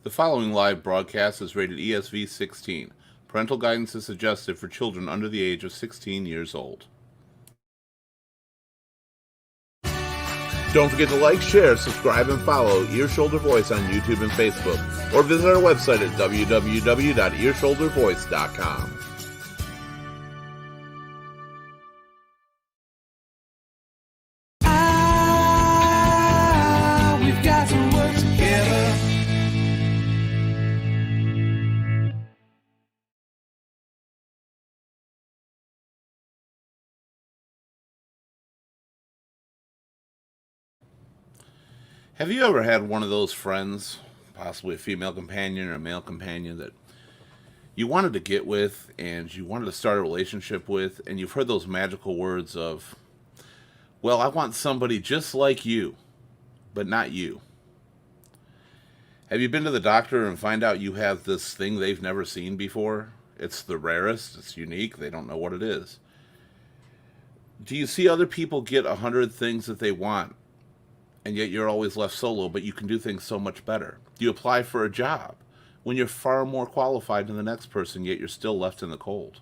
The following live broadcast is rated ESV 16. Parental guidance is suggested for children under the age of 16 years old. Don't forget to like, share, subscribe, and follow Ear Shoulder Voice on YouTube and Facebook, or visit our website at www.earshouldervoice.com. We've got to work together. Have you ever had one of those friends, possibly a female companion or a male companion, that you wanted to get with and you wanted to start a relationship with, and you've heard those magical words of, well, I want somebody just like you, but not you? Have you been to the doctor and find out you have this thing they've never seen before? It's the rarest, it's unique, they don't know what it is. Do you see other people get 100 things that they want, and yet you're always left solo, but you can do things so much better? Do you apply for a job when you're far more qualified than the next person, yet you're still left in the cold?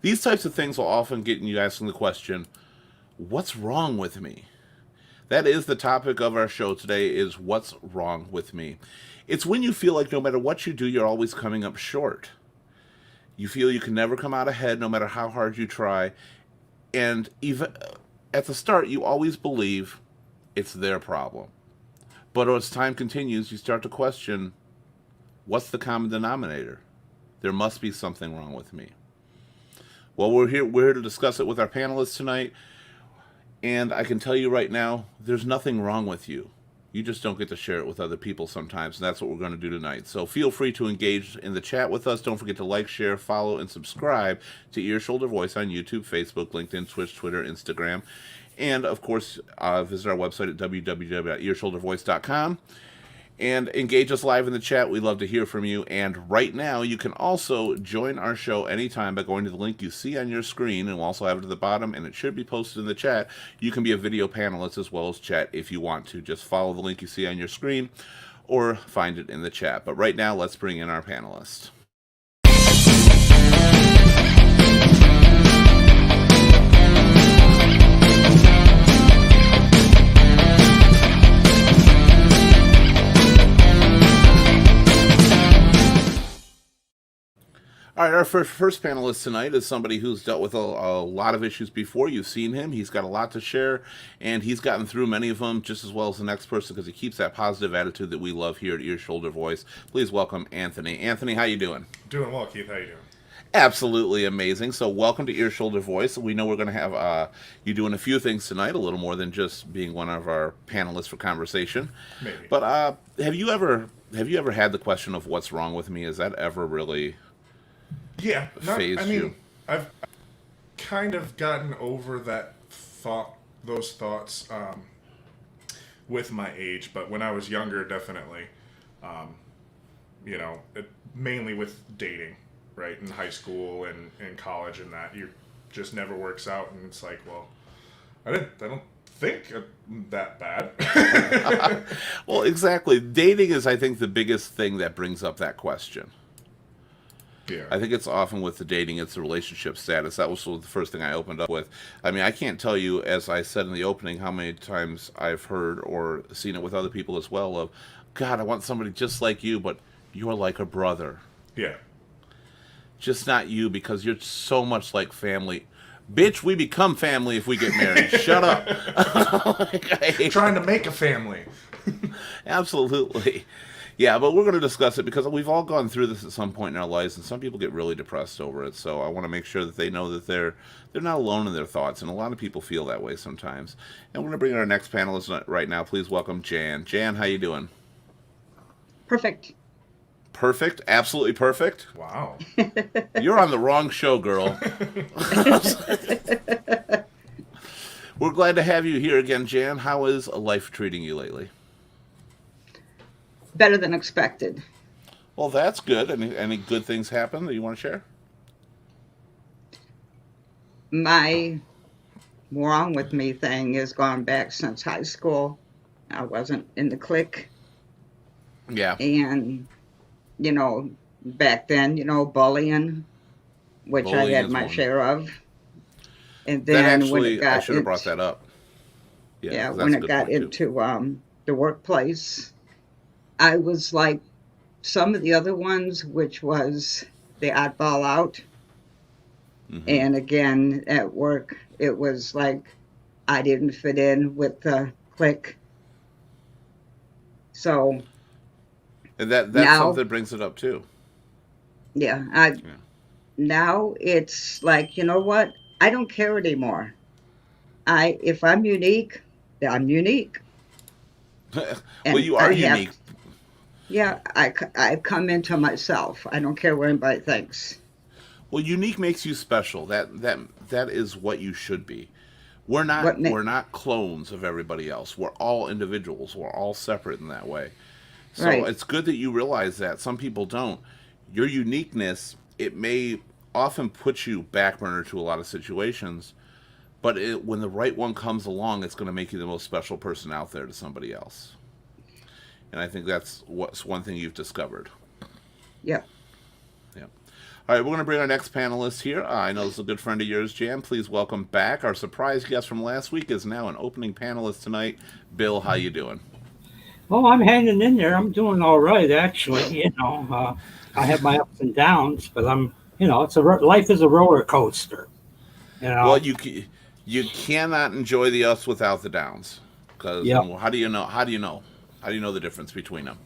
These types of things will often get you asking the question, what's wrong with me? That is the topic of our show today, is what's wrong with me. It's when you feel like no matter what you do, you're always coming up short. You feel you can never come out ahead no matter how hard you try. And even at the start, you always believe it's their problem. But as time continues, you start to question, what's the common denominator? There must be something wrong with me. Well, we're here to discuss it with our panelists tonight. And I can tell you right now, there's nothing wrong with you. You just don't get to share it with other people sometimes, and that's what we're going to do tonight. So feel free to engage in the chat with us. Don't forget to like, share, follow, and subscribe to Ear Shoulder Voice on YouTube, Facebook, LinkedIn, Twitch, Twitter, Instagram. And, of course, visit our website at www.earshouldervoice.com. And engage us live in the chat. We'd love to hear from you. And right now, you can also join our show anytime by going to the link you see on your screen, and we'll also have it at the bottom, and it should be posted in the chat. You can be a video panelist as well as chat if you want to. Just follow the link you see on your screen or find it in the chat. But right now, let's bring in our panelists. All right, our first panelist tonight is somebody who's dealt with a lot of issues before. You've seen him. He's got a lot to share, and he's gotten through many of them just as well as the next person because he keeps that positive attitude that we love here at Ear Shoulder Voice. Please welcome Anthony. Anthony, how you doing? Doing well, Keith. How you doing? Absolutely amazing. So welcome to Ear Shoulder Voice. We know we're going to have you doing a few things tonight, a little more than just being one of our panelists for conversation. Maybe. But have you ever had the question of what's wrong with me? Is that ever really... Yeah, phased you? I've kind of gotten over those thoughts with my age, but when I was younger, definitely, mainly with dating, right, in high school and in college, and that you just never works out, and it's like, well, I don't think that bad. Well, exactly. Dating is, I think, the biggest thing that brings up that question. Yeah. I think it's often with the dating, it's the relationship status. That was the first thing I opened up with. I mean, I can't tell you, as I said in the opening, how many times I've heard or seen it with other people as well of, God, I want somebody just like you, but you're like a brother. Yeah. Just not you, because you're so much like family. Bitch, we become family if we get married. Shut up. Trying to make a family. Absolutely. Yeah, but we're going to discuss it because we've all gone through this at some point in our lives, and some people get really depressed over it. So I want to make sure that they know that they're not alone in their thoughts, and a lot of people feel that way sometimes. And we're going to bring in our next panelist right now. Please welcome Jan. Jan, how you doing? Perfect. Perfect? Absolutely perfect? Wow. You're on the wrong show, girl. We're glad to have you here again, Jan. How is life treating you lately? Better than expected. Well, that's good. Any good things happen that you want to share? My wrong with me thing has gone back since high school. I wasn't in the clique. Yeah. And, back then, bullying, which I Bullying had is my one. share of. And That then when it actually, I got should have brought into, that up. Yeah, yeah, because when that's a it good got point too. into the workplace, I was like some of the other ones, which was the oddball out. Hmm. And again, at work, it was like I didn't fit in with the clique. So And that's something now, that brings it up too. yeah, Yeah. now it's like, you know what? I don't care anymore. If I'm unique, I'm unique. Well, And you are I have, unique. yeah, I've come into myself. I don't care what anybody thinks. Well, unique makes you special. That is what you should be. We're not What make we're not clones of everybody else. We're all individuals. We're all separate in that way. So right, it's good that you realize that. Some people don't. Your uniqueness, it may often put you back burner to a lot of situations, but when the right one comes along, it's going to make you the most special person out there to somebody else. And I think that's what's one thing you've discovered. yeah. Yeah. All right, we're going to bring our next panelist here. I know this is a good friend of yours, Jan. Please welcome back. Our surprise guest from last week is now an opening panelist tonight. Bill, how you doing? Oh, I'm hanging in there. I'm doing all right, actually. I have my ups and downs, but life is a roller coaster. You Well, know, you cannot enjoy the ups without the downs. Because yep. how do you know? How do you know? How do you know the difference between them?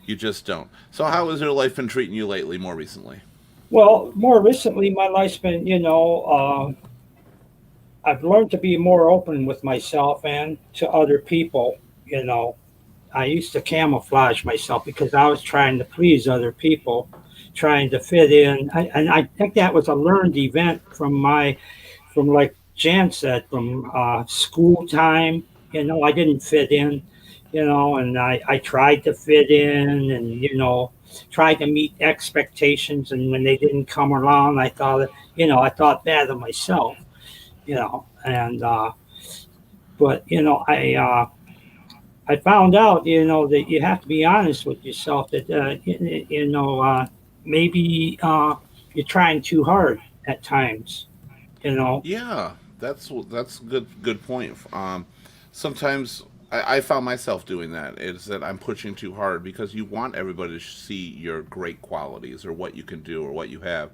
You just don't. So, how has your life been treating you lately? More recently? Well, more recently, my life's been, I've learned to be more open with myself and to other people. You know, I used to camouflage myself because I was trying to please other people, trying to fit in. And I think that was a learned event from like Jan said, from school time. I didn't fit in, and I tried to fit in and, tried to meet expectations. And when they didn't come along, I thought bad of myself, and, but, I found out, that you have to be honest with yourself that, maybe you're trying too hard at times, you know. Yeah, that's good point. Sometimes I found myself doing that. Is that I'm pushing too hard because you want everybody to see your great qualities or what you can do or what you have,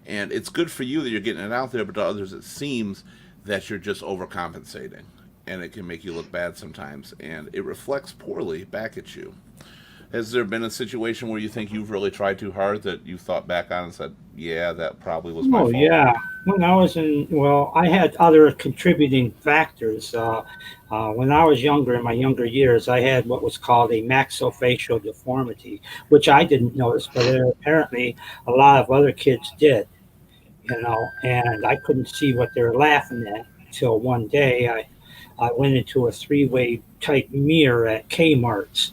and it's good for you that you're getting it out there. But to others, it seems that you're just overcompensating, and it can make you look bad sometimes, and it reflects poorly back at you. Has there been a situation where you think you've really tried too hard that you thought back on and said, "Yeah, that probably was my Oh fault"? yeah. I had other contributing factors. When I was younger, in my younger years, I had what was called a maxillofacial deformity, which I didn't notice, but apparently a lot of other kids did. And I couldn't see what they were laughing at until one day I went into a three-way type mirror at Kmart's,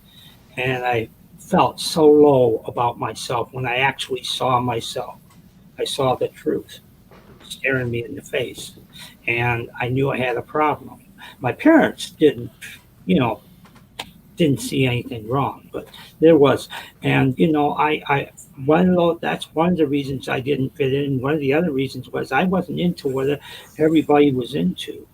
and I felt so low about myself when I actually saw myself. I saw the truth staring me in the face, and I knew I had a problem. My parents you know, didn't see anything wrong, but there was, and that's one of the reasons I didn't fit in. One of the other reasons was I wasn't into what everybody was into.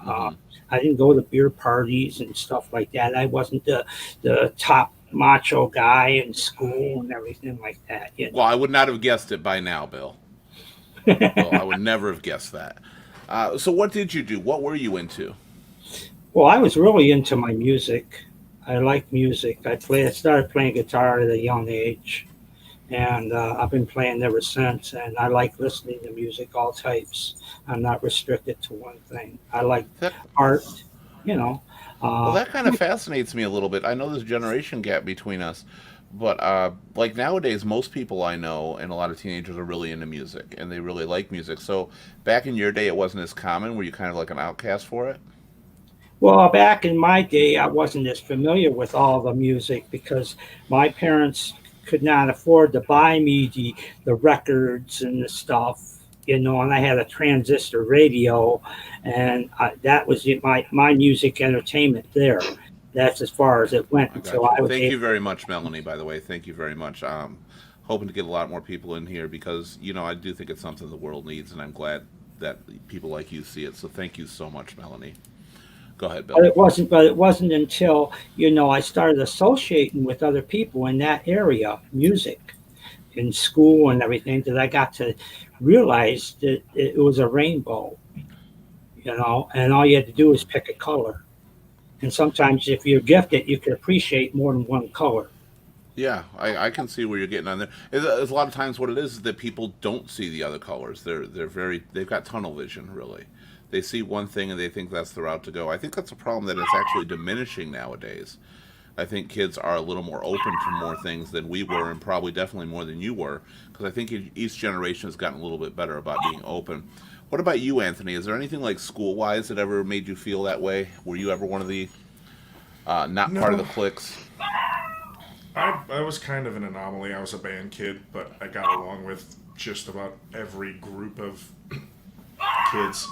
Hmm. I didn't go to beer parties and stuff like that. I wasn't the top macho guy in school and everything like that. Well, I would not have guessed it by now, Bill. Bill, I would never have guessed that. So, what did you do? What were you into? Well, I was really into my music. I like music. I started playing guitar at a young age, and I've been playing ever since. And I like listening to music, all types. I'm not restricted to one thing. I like That art, you know. well, Uh, that kind of fascinates me a little bit. I know there's a generation gap between us, but like nowadays, most people I know and a lot of teenagers are really into music and they really like music. So, back in your day, it wasn't as common. Were you kind of like an outcast for it? well, back in my day, I wasn't as familiar with all the music because my parents could not afford to buy me the records and the stuff, and I had a transistor radio, and that was my music entertainment there. that's as far as it went I got until you. I was Thank you able. very much, Melanie, by the way. Thank you very much. Hoping to get a lot more people in here because, I do think it's something the world needs, and I'm glad that people like you see it. So thank you so much, Melanie. Go ahead, But Bill. it wasn't until I started associating with other people in that area, music, in school and everything, that I got to realize that it was a rainbow, and all you had to do is pick a color. And sometimes, if you're gifted, you can appreciate more than one color. Yeah, I can see where you're getting on there. There's a lot of times what it is that people don't see the other colors. They've got tunnel vision really. They see one thing and they think that's the route to go. I think that's a problem that it's actually diminishing nowadays. I think kids are a little more open to more things than we were, and probably definitely more than you were, because I think each generation has gotten a little bit better about being open. What about you, Anthony? Is there anything like school wise that ever made you feel that way? Were you ever one of the not part of the No, cliques? I was kind of an anomaly. I was a band kid, but I got along with just about every group of kids.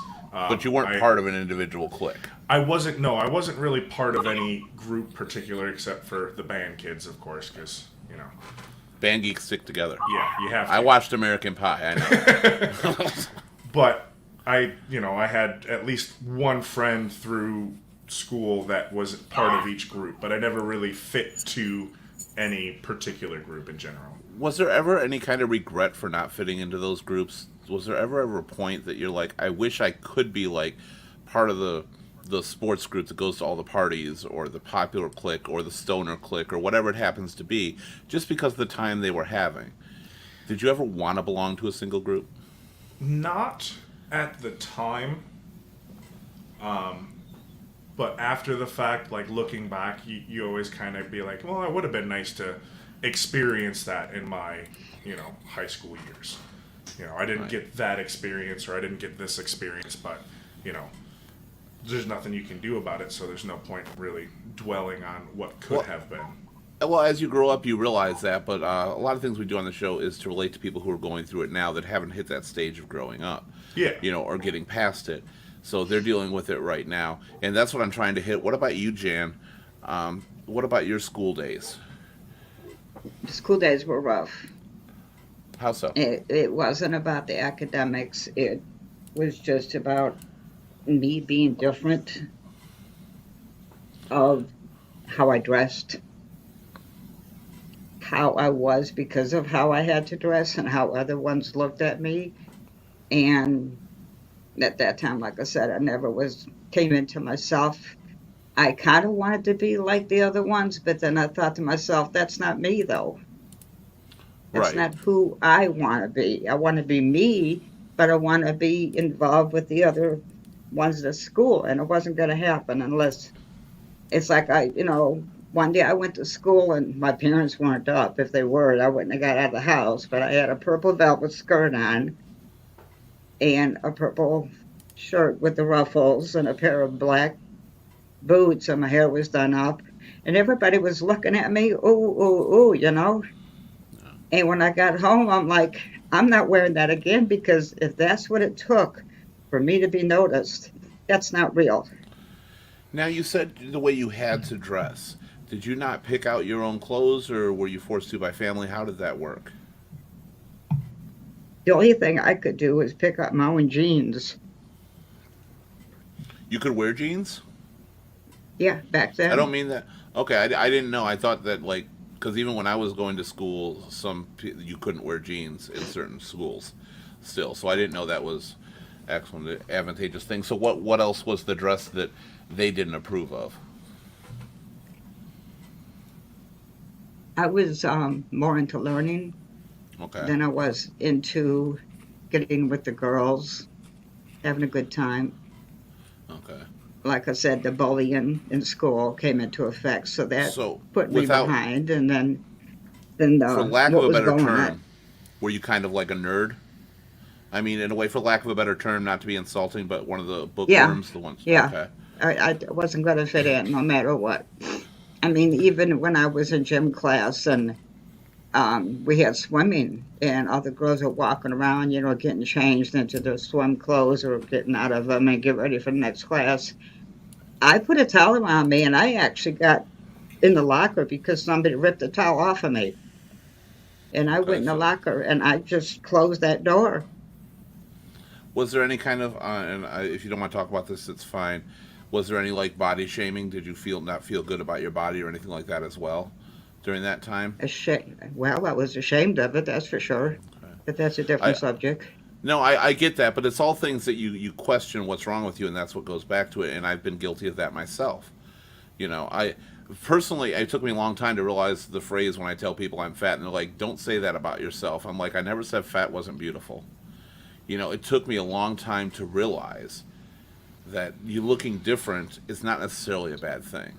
But you weren't I part of an individual clique. I wasn't no, I wasn't really part of any group particular except for the band kids, of course, because Band geeks stick together. yeah, you have I to. watched American Pie. I know. But I had at least one friend through school that was part of each group, but I never really fit to any particular group in general. Was there ever any kind of regret for not fitting into those groups? Was there ever a point that you're like, I wish I could be like part of the sports group that goes to all the parties, or the popular clique, or the stoner clique, or whatever it happens to be, just because of the time they were having? Did you ever want to belong to a single group? Not at the time, but after the fact, like looking back, you always kind of be like, well, it would have been nice to experience that in my, high school years. I didn't Right. get that experience, or I didn't get this experience, but, there's nothing you can do about it, so there's no point really dwelling on what could Well, have been. Well, as you grow up, you realize that, but a lot of things we do on the show is to relate to people who are going through it now that haven't hit that stage of growing up, Yeah. or getting past it. So they're dealing with it right now, and that's what I'm trying to hit. What about you, Jan? What about your school days? The school days were rough. How so? It wasn't about the academics. It was just about me being different, of how I dressed, how I was because of how I had to dress and how other ones looked at me. And at that time, like I said, I never came into myself. I kind of wanted to be like the other ones, but then I thought to myself, that's not me though. That's Right. not who I want to be. I want to be me, but I want to be involved with the other ones at school. And it wasn't going to happen unless it's like one day I went to school and my parents weren't up. If they were, I wouldn't have got out of the house. But I had a purple velvet skirt on and a purple shirt with the ruffles and a pair of black boots, and my hair was done up. And everybody was looking at me, ooh, ooh, ooh. And when I got home, I'm like, I'm not wearing that again, because if that's what it took for me to be noticed, that's not real. Now, you said the way you had to dress. Did you not pick out your own clothes, or were you forced to by family? How did that work? The only thing I could do was pick up my own jeans. You could wear jeans? Yeah, back I don't then. mean that. Okay, I didn't know. I thought that, like, because even when I was going to school, you couldn't wear jeans in certain schools still. So I didn't know that was excellent, advantageous thing. So what else was the dress that they didn't approve of? I was more into learning Okay, than I was into getting with the girls, having a good time. okay. Like I said, the bullying in school came into effect, so that So put me without, behind. And then for lack of what a was better going on? term, were you kind of like a nerd? I mean, in a way, for lack of a better term, not to be insulting, but one of the Yeah, bookworms, the ones. yeah. Okay, I wasn't going to fit in no matter what. I mean, even when I was in gym class and we had swimming, and all the girls were walking around, getting changed into their swim clothes or getting out of them and get ready for the next class. I put a towel on me, and I actually got in the locker because somebody ripped the towel off of me. And I Okay, went in the so locker and I just closed that door. was there any kind of, if you don't want to talk about this, it's fine. Was there any like body shaming? Did you feel not feel good about your body or anything like that as well during that time? Ashamed. Well, I was ashamed of it, that's for sure. But that's a different I subject. No, I get that, but it's all things that you question what's wrong with you, and that's what goes back to it. And I've been guilty of that myself. I personally, it took me a long time to realize the phrase when I tell people I'm fat, and they're like, "Don't say that about yourself." I'm like, I never said fat wasn't beautiful. It took me a long time to realize that you looking different is not necessarily a bad thing.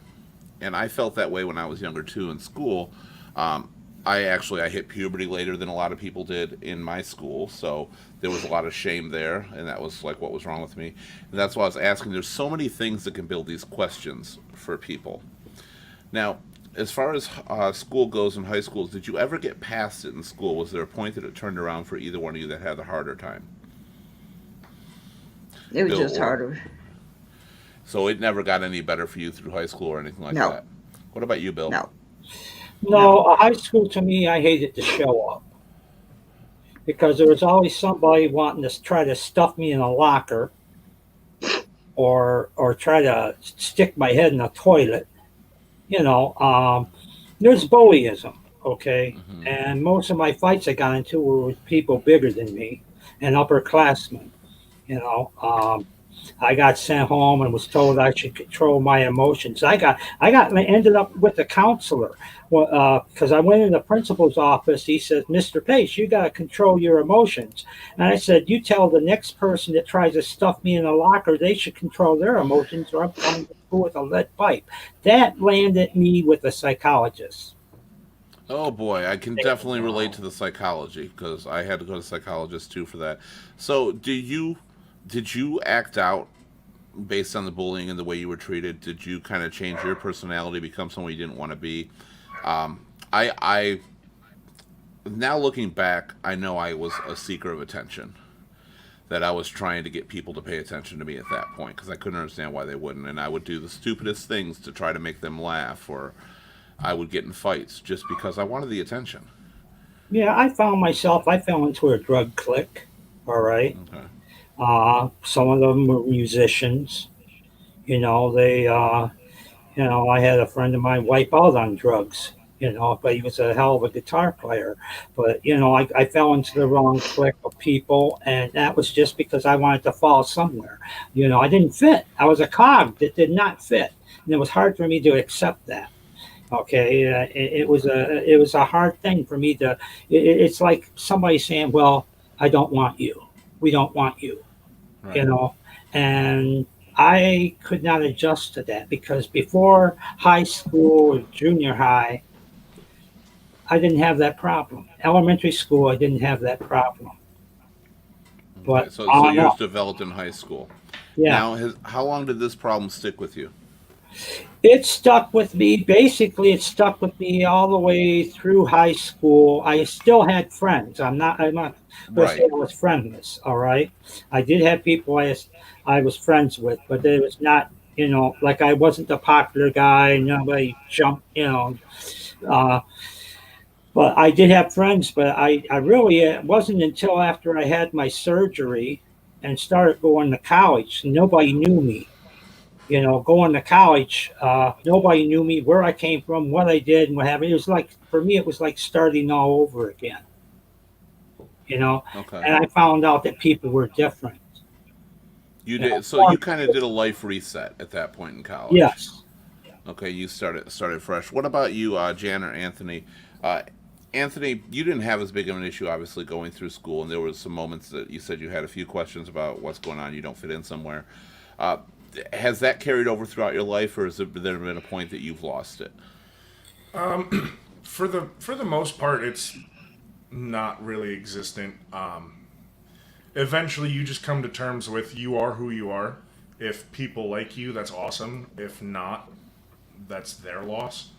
And I felt that way when I was younger too in school. Um, I hit puberty later than a lot of people did in my school, so there was a lot of shame there, and that was like what was wrong with me. And that's why I was asking. There's so many things that can build these questions for people. Now, as far as school goes in high schools, did you ever get past it in school? Was there a point that it turned around for either one of you that had the harder time, It was Bill just or harder. so it never got any better for you through high school or anything like No, that? What about you, Bill? no, No, no. high school to me, I hated to show up because there was always somebody wanting to try to stuff me in a locker or try to stick my head in a toilet. You know, there's bullyism, okay, Hmm. and most of my fights I got into were with people bigger than me and upperclassmen. You know, I got sent home and was told I should control my emotions. I ended up with a counselor because I went in the principal's office. He said, "Mr. Pace, you got to control your emotions." And I said, "You tell the next person that tries to stuff me in a locker they should control their emotions, or I'm coming to school with a lead pipe." That landed me with a psychologist. Oh boy, I can definitely relate to the psychology because I had to go to a psychologist too for that. So, did you act out based on the bullying and the way you were treated? Did you kind of change your personality, become someone you didn't want to be? I now looking back, I know I was a seeker of attention. That I was trying to get people to pay attention to me at that point because I couldn't understand why they wouldn't, and I would do the stupidest things to try to make them laugh, or I would get in fights just because I wanted the attention. Yeah, I fell into a drug clique. All right. Okay. Some of them were musicians. You know, I had a friend of mine wipe out on drugs, but he was a hell of a guitar player. But, I fell into the wrong clique of people, and that was just because I wanted to fall somewhere. I didn't fit. I was a cog that did not fit. And it was hard for me to accept that. Okay. It was a hard thing for me to, it's like somebody saying, well, I don't want you. We don't want you, you Right. know, and I could not adjust to that because before high school, junior high, I didn't have that problem. Elementary school, I didn't have that problem. Okay. But So on yours up, developed in high school. yeah, Now, how long did this problem stick with you? it stuck with me. Basically, it stuck with me all the way through high school. I still had friends. I'm not going to say Right. I was friendless. All right, I did have people I was friends with, but it was not. Like I wasn't the popular guy. Nobody jumped. Uh, but I did have friends. But I really it wasn't until after I had my surgery and started going to college. Nobody knew me. Going to college, nobody knew me, where I came from, what I did, and what happened. It was like, for me, it was like starting all over again, you know. Okay. And I found out that people were different. You You know, did. So you kind of did a life reset at that point in college. yes. Okay. You started fresh. What about you, Jan or Anthony? Uh, Anthony, you didn't have as big of an issue, obviously, going through school, and there was some moments that you said you had a few questions about what's going on. You don't fit in somewhere. Uh, has that carried over throughout your life, or has there been a point that you've lost it? For the most part, it's not really existent. Eventually, you just come to terms with you are who you are. If people like you, that's awesome. If not, that's their loss.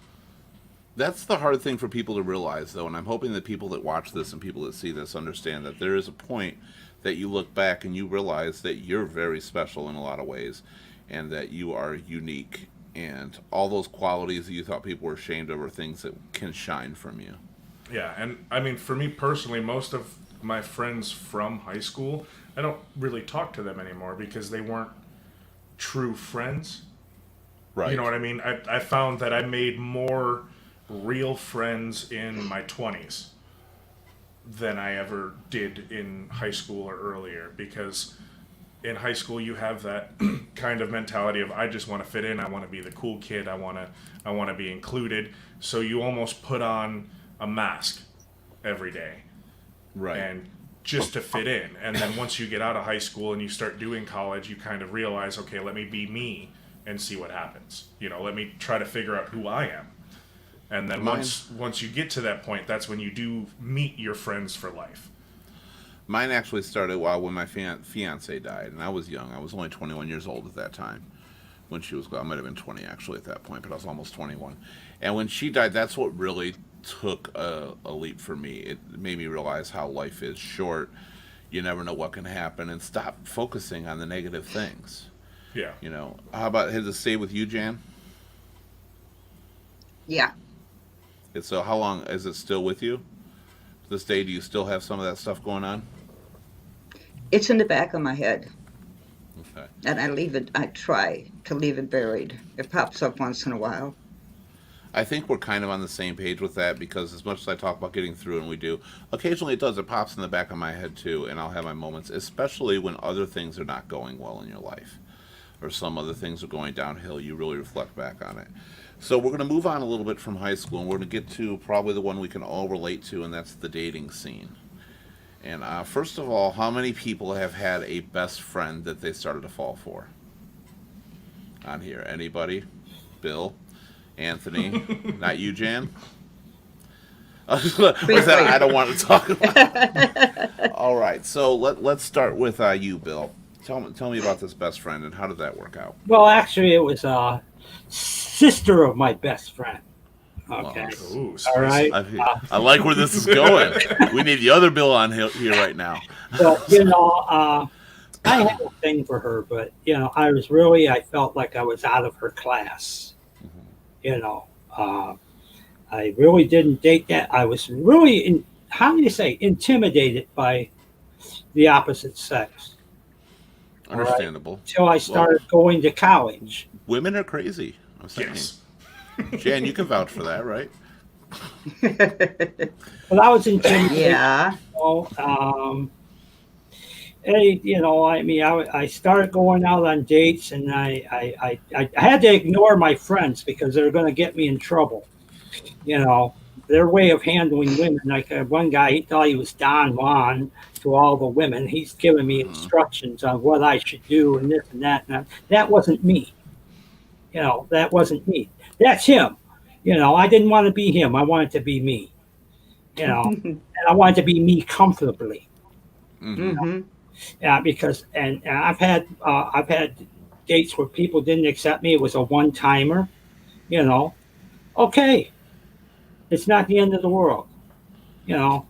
That's the hard thing for people to realize, though, and I'm hoping that people that watch this and people that see this understand that there is a point that you look back and you realize that you're very special in a lot of ways, and that you are unique. And all those qualities that you thought people were ashamed of are things that can shine from you. Yeah, and I mean, for me personally, most of my friends from high school, I don't really talk to them anymore because they weren't true friends. Right. You know what I mean? I found that I made more real friends in my 20s than I ever did in high school or earlier, because in high school you have that kind of mentality of I just want to fit in, I want to be the cool kid, I want to be included. So you almost put on a mask every day. Right. And just to fit in. And then once you get out of high school and you start doing college, you kind of realize, okay, let me be me and see what happens. You know, let me try to figure out who I am. And then once you get to that point, that's when you do meet your friends for life. Mine actually started when my fiance died, and I was young. I was only 21 years old at that time. When she was, I might have been 20 actually at that point, but I was almost 21. And when she died, that's what really took a leap for me. It made me realize how life is short. You never know what can happen, and stop focusing on the negative things. Yeah. You know, how about, has it stayed with you, Jan? Yeah. So how long is it still with you? To this day, do you still have some of that stuff going on? It's in the back of my head. Okay. And I try to leave it buried. It pops up once in a while. I think we're kind of on the same page with that, because as much as I talk about getting through, and we do, occasionally it pops in the back of my head too, and I'll have my moments, especially when other things are not going well in your life, or some other things are going downhill. You really reflect back on it. So we're going to move on a little bit from high school, and we're going to get to probably the one we can all relate to, and that's the dating scene. And first of all, how many people have had a best friend that they started to fall for? On here, anybody? Bill? Anthony? Not you, Jan? I don't want to talk about it. All right, so let's start with you, Bill. Tell me about this best friend, and how did that work out? Well, actually, it was a sister of my best friend. Okay. Ooh, All right. I like where this is going. We need the other Bill on here right now. But, I had a thing for her, but, I felt like I was out of her class. I really didn't date that. I was really, intimidated by the opposite sex. Understandable. Until I started going to college. Women are crazy. I'm saying. Yes. Jan, you can vouch for that, right? Well, I was intimidated. Yeah. I started going out on dates, and I had to ignore my friends because they were going to get me in trouble. Their way of handling women. Like one guy, he thought he was Don Juan to all the women. He's giving me instructions on what I should do and this and that. And that wasn't me. That wasn't me. That's him. I didn't want to be him. I wanted to be me. And I wanted to be me comfortably. Mm-hmm. Yeah, because I've had dates where people didn't accept me. It was a one timer. Okay, it's not the end of the world. How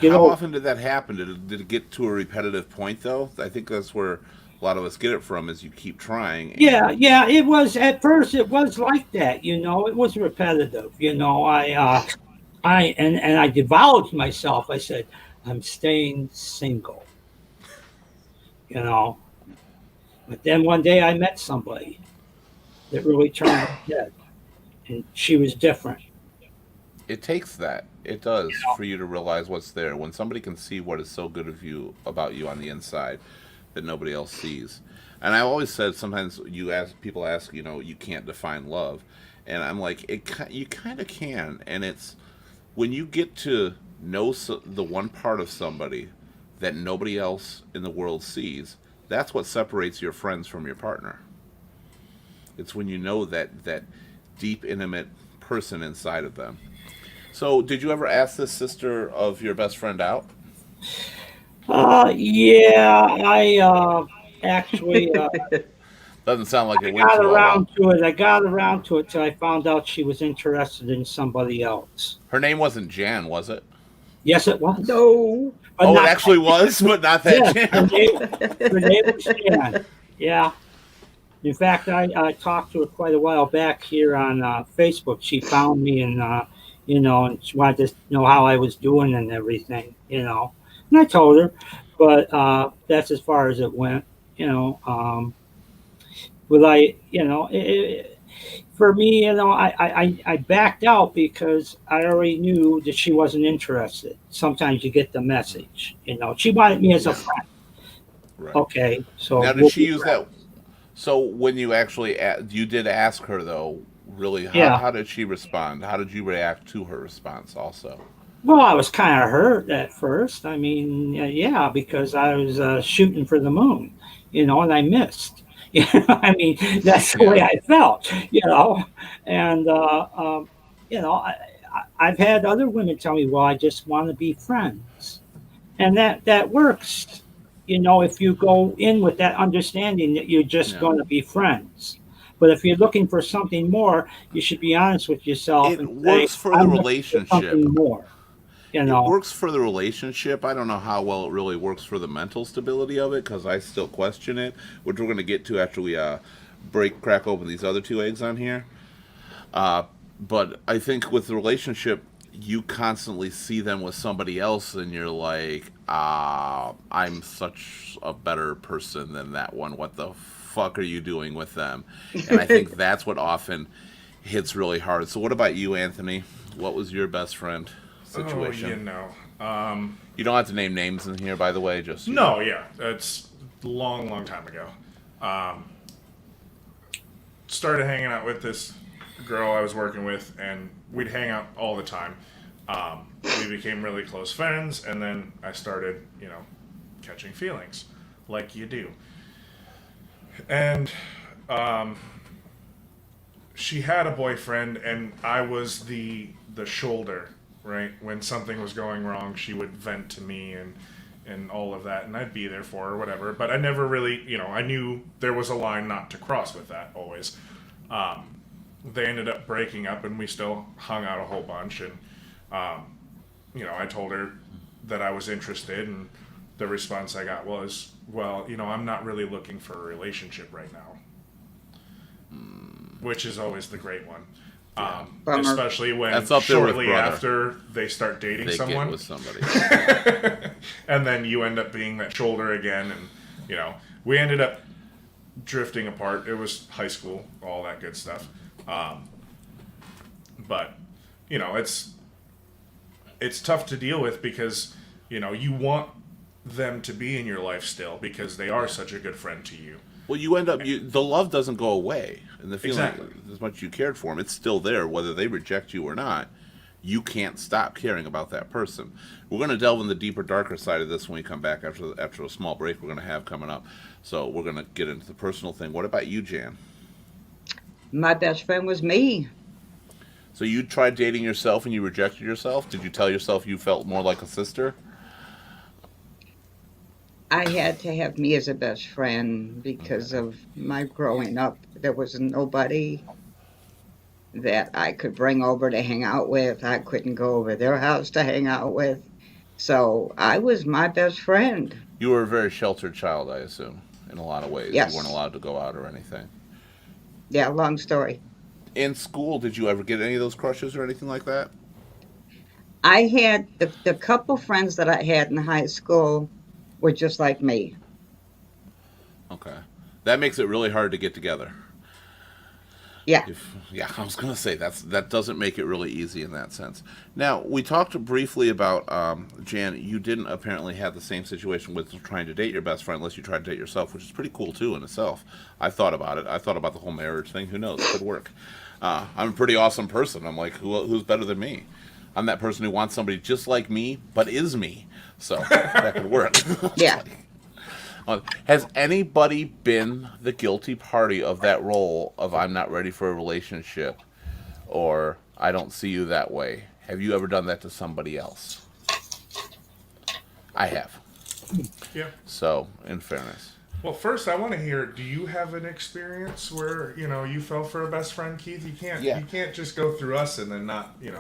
often did that happen? Did it get to a repetitive point though? I think that's where a lot of us get it from, is you keep trying. Yeah, it was at first. It was like that. It was repetitive. I divulged myself. I said, I'm staying single. But then one day I met somebody that really turned my head, and she was different. It takes that. It does, for you to realize what's there. When somebody can see what is so good about you on the inside that nobody else sees. And I always said, sometimes people ask, you can't define love, and I'm like, you kind of can. And it's when you get to know the one part of somebody that nobody else in the world sees, that's what separates your friends from your partner. It's when you know that deep, intimate person inside of them. So, did you ever ask this sister of your best friend out? Yeah, I actually Doesn't sound like it went got too well. around to it. I got around to it till I found out she was interested in somebody else. Her name wasn't Jan, was it? Yes, it was. No. But Oh, it not actually was, but not that Yeah, Jan. her name was Jan. Yeah. In fact, I talked to her quite a while back here on Facebook. She found me and and she wanted to know how I was doing and everything, And I told her, but that's as far as it went, you know. But for me, I backed out because I already knew that she wasn't interested. Sometimes you get the message, She wanted me as a Right. friend. Right. Okay, so Now, did we'll she be use friends. that? So when you actually you did ask her though, really, Yeah. how did she respond? How did you react to her response? Also, Well, I was kind of hurt at first. I mean, yeah, because I was shooting for the moon, and I missed. I mean, that's the way yeah, I felt, And I've had other women tell me, "Well, I just want to be friends," and that works. If you go in with that understanding that you're just yeah. going to be friends. But if you're looking for something more, you should be honest with yourself It and say, works for the "I'm looking for relationship. something more." You It know, works for the relationship. I don't know how well it really works for the mental stability of it because I still question it, which we're going to get to after we crack open these other two eggs on here. Uh, but I think with the relationship, you constantly see them with somebody else, and you're like, I'm such a better person than that one. What the fuck are you doing with them? And I think that's what often hits really hard. So, what about you, Anthony? What was your best friend Oh, situation? um, You don't have to name names in here, by the way. Just no, yeah, it's a long, long time ago. Um, Started hanging out with this girl I was working with, and we'd hang out all the time. We became really close friends, and then I started, catching feelings, like you do. And um, she had a boyfriend, and I was the shoulder, right? When something was going wrong, she would vent to me and all of that, and I'd be there for her, whatever. But I never really, I knew there was a line not to cross with that always. They ended up breaking up, and we still hung out a whole bunch. And I told her that I was interested, and the response I got was, "Well, I'm not really looking for a relationship right now," which is always the great one. Bummer. Especially when That's up there with shortly brother. after they start dating they someone, get with somebody. and then you end up being that shoulder again, and we ended up drifting apart. It was high school, all that good stuff. But it's tough to deal with because you want them to be in your life still because they are such a good friend to you. Well, you end up the love doesn't go away, and the feeling Exactly. as much as you cared for them, it's still there, whether they reject you or not. You can't stop caring about that person. We're going to delve in the deeper, darker side of this when we come back after a small break we're going to have coming up. So we're going to get into the personal thing. What about you, Jan? My best friend was me. So you tried dating yourself and you rejected yourself? Did you tell yourself you felt more like a sister? I had to have me as a best friend because Okay. of my growing up. There was nobody that I could bring over to hang out with. I couldn't go over their house to hang out with. So I was my best friend. You were a very sheltered child, I assume, in a lot of ways. You weren't Yes. allowed to go out or anything. Yeah, long story. In school, did you ever get any of those crushes or anything like that? I had the couple friends that I had in high school were just like me. Okay. That makes it really hard to get together. Yeah. Yeah, I was gonna say that doesn't make it really easy in that sense. Now we talked briefly about Jan. You didn't apparently have the same situation with trying to date your best friend, unless you tried to date yourself, which is pretty cool too in itself. I thought about it. I thought about the whole marriage thing. Who knows? It could work. I'm a pretty awesome person. I'm like, who's better than me? I'm that person who wants somebody just like me, but is me. So that could work. Yeah. Has anybody been the guilty party of that role of I'm not ready for a relationship or I don't see you that way? Have you ever done that to somebody else? I have. Yeah. So, in fairness. Well, first I want to hear. Do you have an experience where you fell for a best friend, Keith? You can't. Yeah. You can't just go through us and then not. You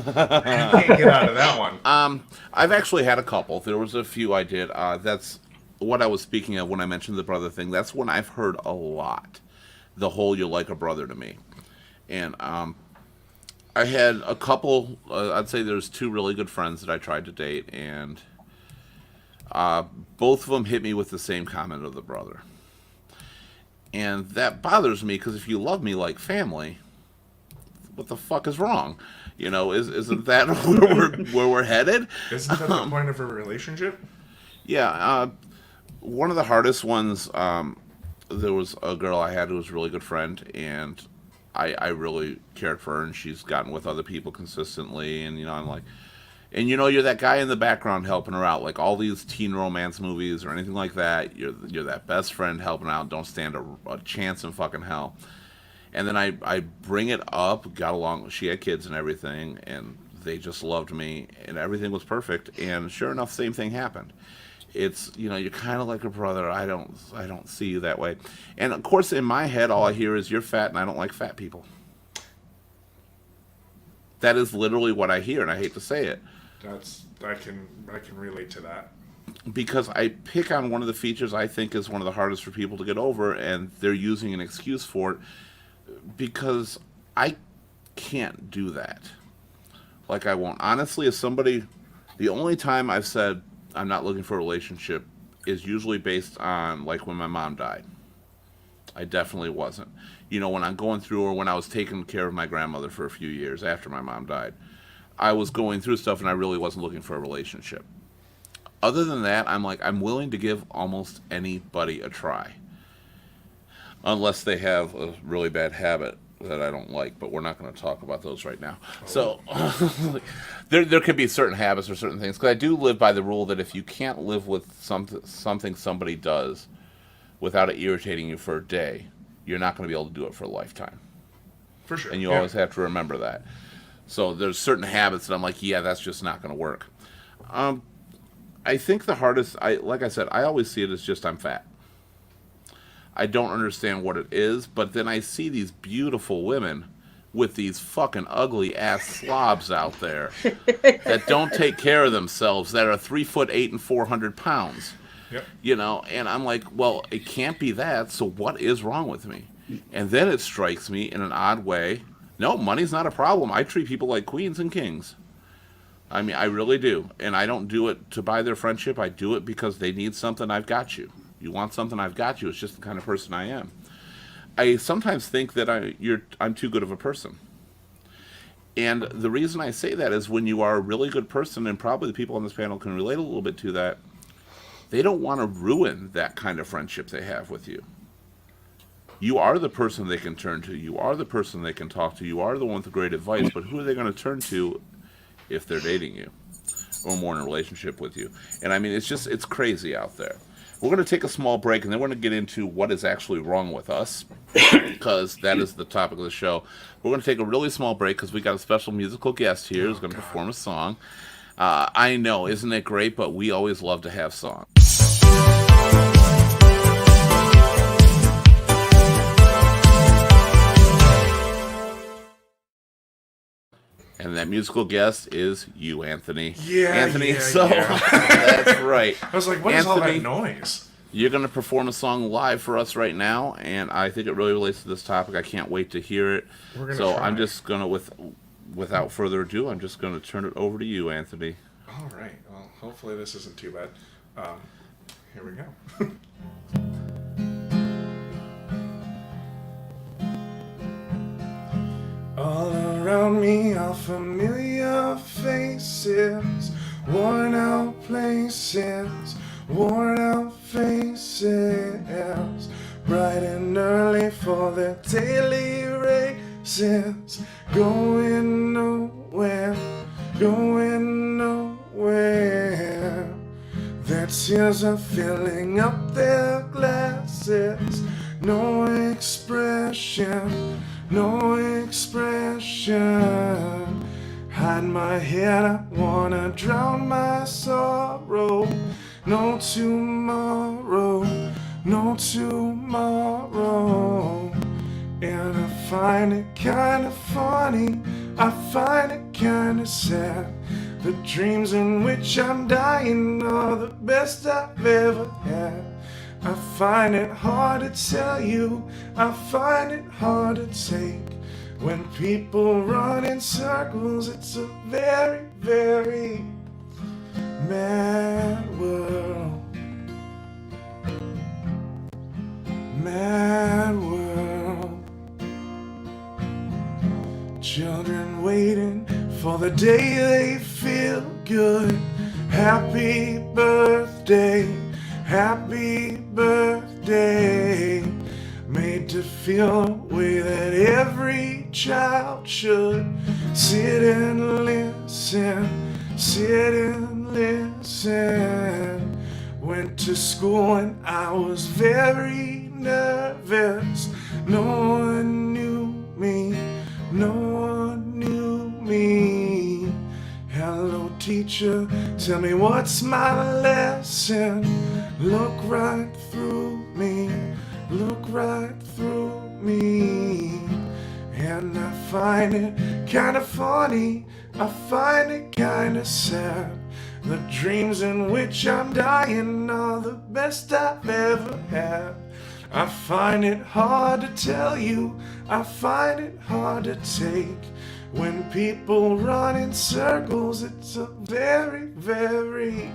can't get out of that one. I've actually had a couple. There was a few I did. That's what I was speaking of when I mentioned the brother thing. That's one I've heard a lot. the whole "you're like a brother to me." And I had a couple. I'd say there's two really good friends that I tried to date, and both of them hit me with the same comment of the brother. And that bothers me because if you love me like family, what the fuck is wrong? Isn't that where we're headed? Isn't that the point of a relationship? Yeah, one of the hardest ones. There was a girl I had who was a really good friend, and I really cared for her, and she's gotten with other people consistently, and I'm like, and you're that guy in the background helping her out, like all these teen romance movies or anything like that. You're that best friend helping out, don't stand a chance in fucking hell. And then I bring it up, got along. She had kids and everything, and they just loved me, and everything was perfect. And sure enough, same thing happened. It's you're kind of like a brother. I don't see you that way. And of course, in my head, all I hear is you're fat, and I don't like fat people. That is literally what I hear, and I hate to say it. I can relate to that. Because I pick on one of the features I think is one of the hardest for people to get over, and they're using an excuse for it. Because I can't do that. Like I won't. Honestly, as somebody, the only time I've said I'm not looking for a relationship is usually based on like when my mom died. I definitely wasn't. When I'm going through, or when I was taking care of my grandmother for a few years after my mom died, I was going through stuff and I really wasn't looking for a relationship. Other than that, I'm willing to give almost anybody a try. Unless they have a really bad habit that I don't like, but we're not going to talk about those right now. So there could be certain habits or certain things, because I do live by the rule that if you can't live with something somebody does without it irritating you for a day, you're not going to be able to do it for a lifetime. For sure. And you always have to remember that. So there's certain habits that I'm like, yeah, that's just not going to work. I think the hardest, like I said, I always see it as just I'm fat. I don't understand what it is, but then I see these beautiful women with these fucking ugly ass slobs out there that don't take care of themselves, that are 3'8" and 400 pounds. Yep. And I'm like, well, it can't be that, so what is wrong with me? And then it strikes me in an odd way. No, money's not a problem. I treat people like queens and kings. I mean, I really do. And I don't do it to buy their friendship. I do it because they need something, I've got you. You want something, I've got you. It's just the kind of person I am. I sometimes think that I'm too good of a person. And the reason I say that is when you are a really good person, and probably the people on this panel can relate a little bit to that, they don't want to ruin that kind of friendship they have with you. You are the person they can turn to. You are the person they can talk to. You are the one with the great advice. But who are they going to turn to if they're dating you or more in a relationship with you? And I mean, it's crazy out there. We're going to take a small break, and then we're going to get into what is actually wrong with us, because that is the topic of the show. We're going to take a really small break because we got a special musical guest here who's going to perform a song. I know, isn't it great? But we always love to have songs. And that musical guest is you, Anthony. Yeah, Anthony, yeah, so yeah. that's right. I was like, what is all that noise? You're going to perform a song live for us right now, and I think it really relates to this topic. I can't wait to hear it. So try. I'm just going to, without further ado, I'm just going to turn it over to you, Anthony. All right. Well, hopefully this isn't too bad. Here we go. All around me are familiar faces, worn out places, worn out faces, bright and early for their daily races, going nowhere, going nowhere. Their tears are filling up their glasses, no expression, no expression. Hide my head, I wanna drown my sorrow. No tomorrow, no tomorrow. And I find it kinda funny, I find it kinda sad. The dreams in which I'm dying are the best I've ever had. I find it hard to tell you, I find it hard to take. When people run in circles, it's a very, very mad world. Mad world. Children waiting for the day they feel good. Happy birthday, happy birthday. Made to feel a way that every child should. Sit and listen, sit and listen. Went to school and I was very nervous. No one knew me, no one knew me. Hello teacher, tell me what's my lesson. Look right through me, look right through me. And I find it kinda funny, I find it kinda sad. The dreams in which I'm dying are the best I've ever had. I find it hard to tell you, I find it hard to take. When people run in circles, it's a very, very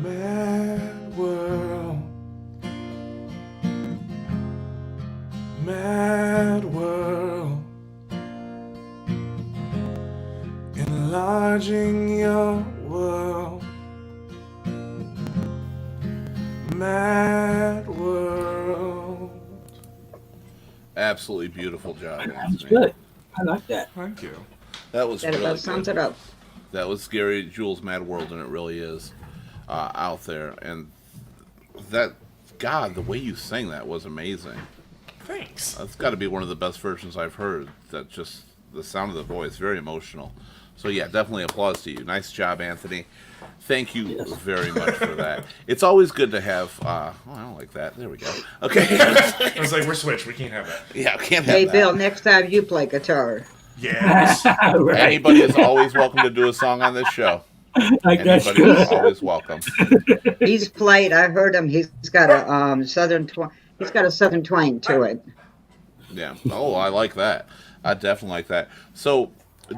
mad world. Mad world. Enlarging your world. Mad world. Absolutely beautiful job, That's Anthony. good. I like that. Thank you. That was That really about sums good. it up. That was Gary Jules' Mad World, and it really is out there. And that, God, the way you sang that was amazing. Thanks. That's got to be one of the best versions I've heard. That just the sound of the voice, very emotional. So yeah, definitely applause to you. Nice job, Anthony. Thank you Yes. very much for that. It's always good to have. Oh, I don't like that. There we go. Okay. I was like, we're switched. We can't have that. Yeah, can't have Hey, that. Bill, next time you play guitar. Yes. Right. Anybody is always welcome to do a song on this show. Like that's Anybody is good. always welcome. He's played. I heard him. He's got a southern twang. He's got a southern twang to it. Yeah. Oh, I like that. I definitely like that. So,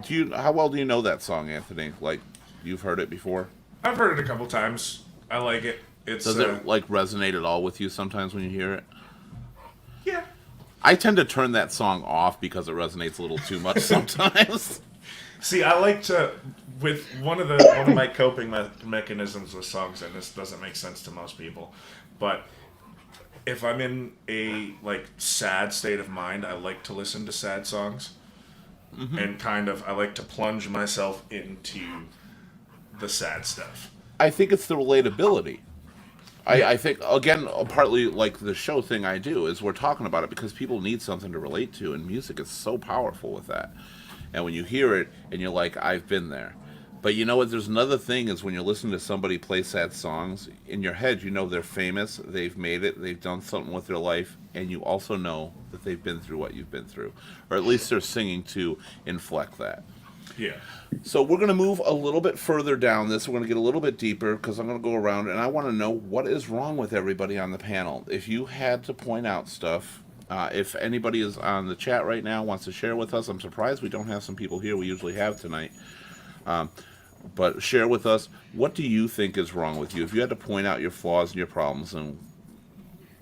do you? How well do you know that song, Anthony? Like, you've heard it before? I've heard it a couple times. I like it. It's Does it like resonate at all with you sometimes when you hear it? yeah. I tend to turn that song off because it resonates a little too much sometimes. See, I like to with one of my coping mechanisms with songs, and this doesn't make sense to most people, but if I'm in a like sad state of mind, I like to listen to sad songs, and I like to plunge myself into the sad stuff. I think it's the relatability. I think, again, partly like the show thing I do is we're talking about it because people need something to relate to, and music is so powerful with that. And when you hear it and you're like, I've been there. But you know what? There's another thing is when you're listening to somebody play sad songs, in your head you know they're famous, they've made it, they've done something with their life, and you also know that they've been through what you've been through. Or at least they're singing to inflect that. Yeah. So we're going to move a little bit further down this. We're going to get a little bit deeper because I'm going to go around and I want to know what is wrong with everybody on the panel. If you had to point out stuff, if anybody is on the chat right now wants to share with us, I'm surprised we don't have some people here. We usually have tonight. But share with us, what do you think is wrong with you? If you had to point out your flaws and your problems, and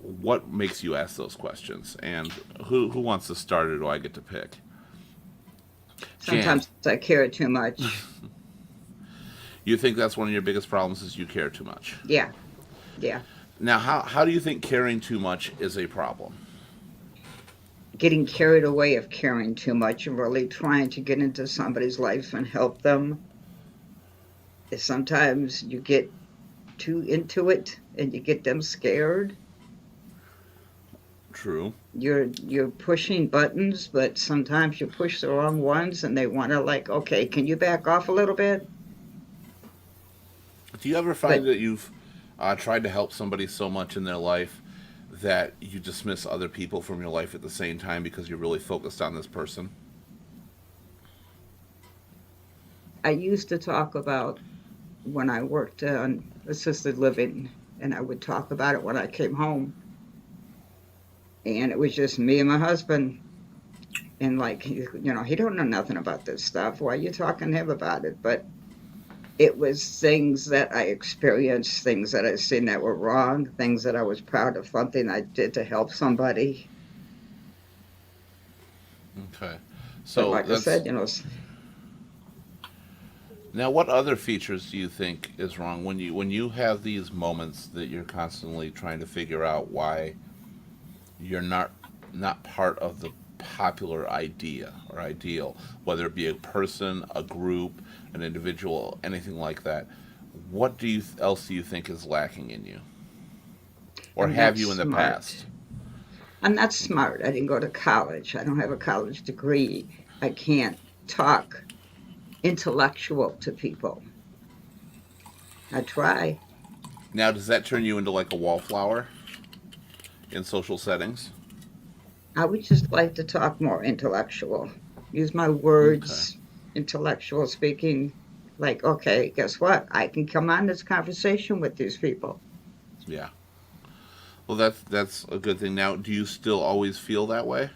what makes you ask those questions? And who wants to start, or do I get to pick? Sometimes I care too much. You think that's one of your biggest problems is you care too much? Yeah. Yeah. Now, how do you think caring too much is a problem? Getting carried away of caring too much and really trying to get into somebody's life and help them. Sometimes you get too into it and you get them scared. True. You're pushing buttons, but sometimes you push the wrong ones and they want to like, okay, can you back off a little bit? Do you ever find that you've tried to help somebody so much in their life that you dismiss other people from your life at the same time because you're really focused on this person? I used to talk about when I worked on assisted living and I would talk about it when I came home. And it was just me and my husband. And like, he don't know nothing about this stuff. Why are you talking to him about it? But it was things that I experienced, things that I seen that were wrong, things that I was proud of, something I did to help somebody. Okay. But So like I that's said, now. What other features do you think is wrong when you have these moments that you're constantly trying to figure out why you're not part of the popular idea or ideal, whether it be a person, a group, an individual, anything like that? What else do you think is lacking in you, or I'm have not you in the smart. past? I'm not smart. I didn't go to college. I don't have a college degree. I can't talk intellectual to people. I try. Now, does that turn you into like a wallflower in social settings? I would just like to talk more intellectual. Use my Okay. words, intellectual speaking. Like, okay, guess what? I can come on this conversation with these people. Yeah. Well, that's a good thing. Now, do you still always feel that way,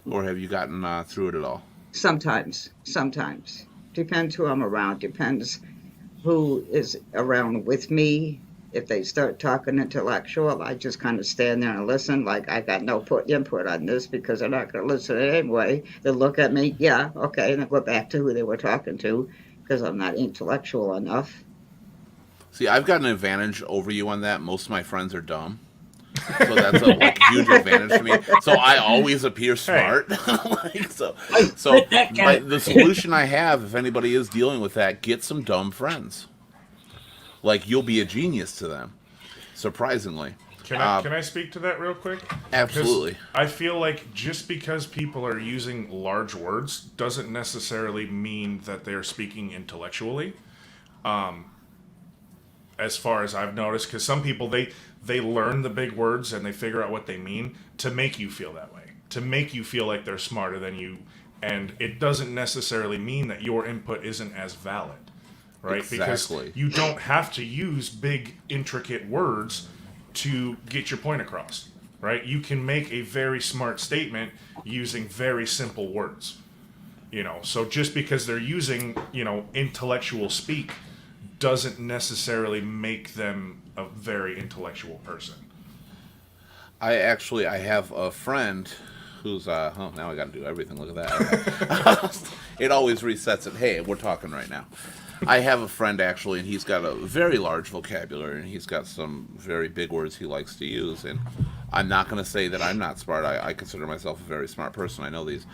or have you gotten through it at all? Sometimes. Depends who I'm around. Depends who is around with me. If they start talking intellectual, I just kind of stand there and listen. Like I got no input on this because they're not going to listen anyway. They look at me, yeah, okay, and then go back to who they were talking to because I'm not intellectual enough. See, I've got an advantage over you on that. Most of my friends are dumb, so that's a like huge advantage to me. So I always appear Hey, smart. like, so, so Let that my, guy. the solution I have, if anybody is dealing with that, get some dumb friends. Like you'll be a genius to them, surprisingly. Uh, can I speak to that real quick? Because Absolutely. I feel like just because people are using large words doesn't necessarily mean that they're speaking intellectually. As far as I've noticed, because some people they learn the big words and they figure out what they mean to make you feel that way, to make you feel like they're smarter than you, and it doesn't necessarily mean that your input isn't as valid, right? Because Exactly. you don't have to use big intricate words to get your point across, right? You can make a very smart statement using very simple words. So just because they're using intellectual speak doesn't necessarily make them a very intellectual person. I have a friend who's oh, now I got to do everything. Look at that. It always resets it. Hey, we're talking right now. I have a friend actually, and he's got a very large vocabulary, and he's got some very big words he likes to use. And I'm not going to say that I'm not smart. I consider myself a very smart person. I know these.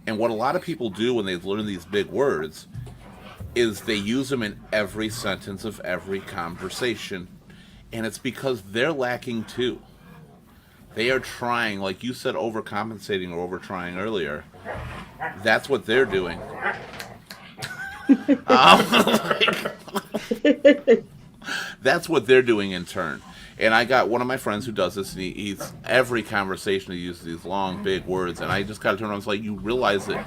And what a lot of people do when they learn these big words is they use them in every sentence of every conversation. And it's because they're lacking too. They are trying, like you said, overcompensating or over trying earlier. That's what they're doing. That's what they're doing in turn. And I got one of my friends who does this, and he's every conversation he uses these long, big words, and I just got to turn around and say, you realize that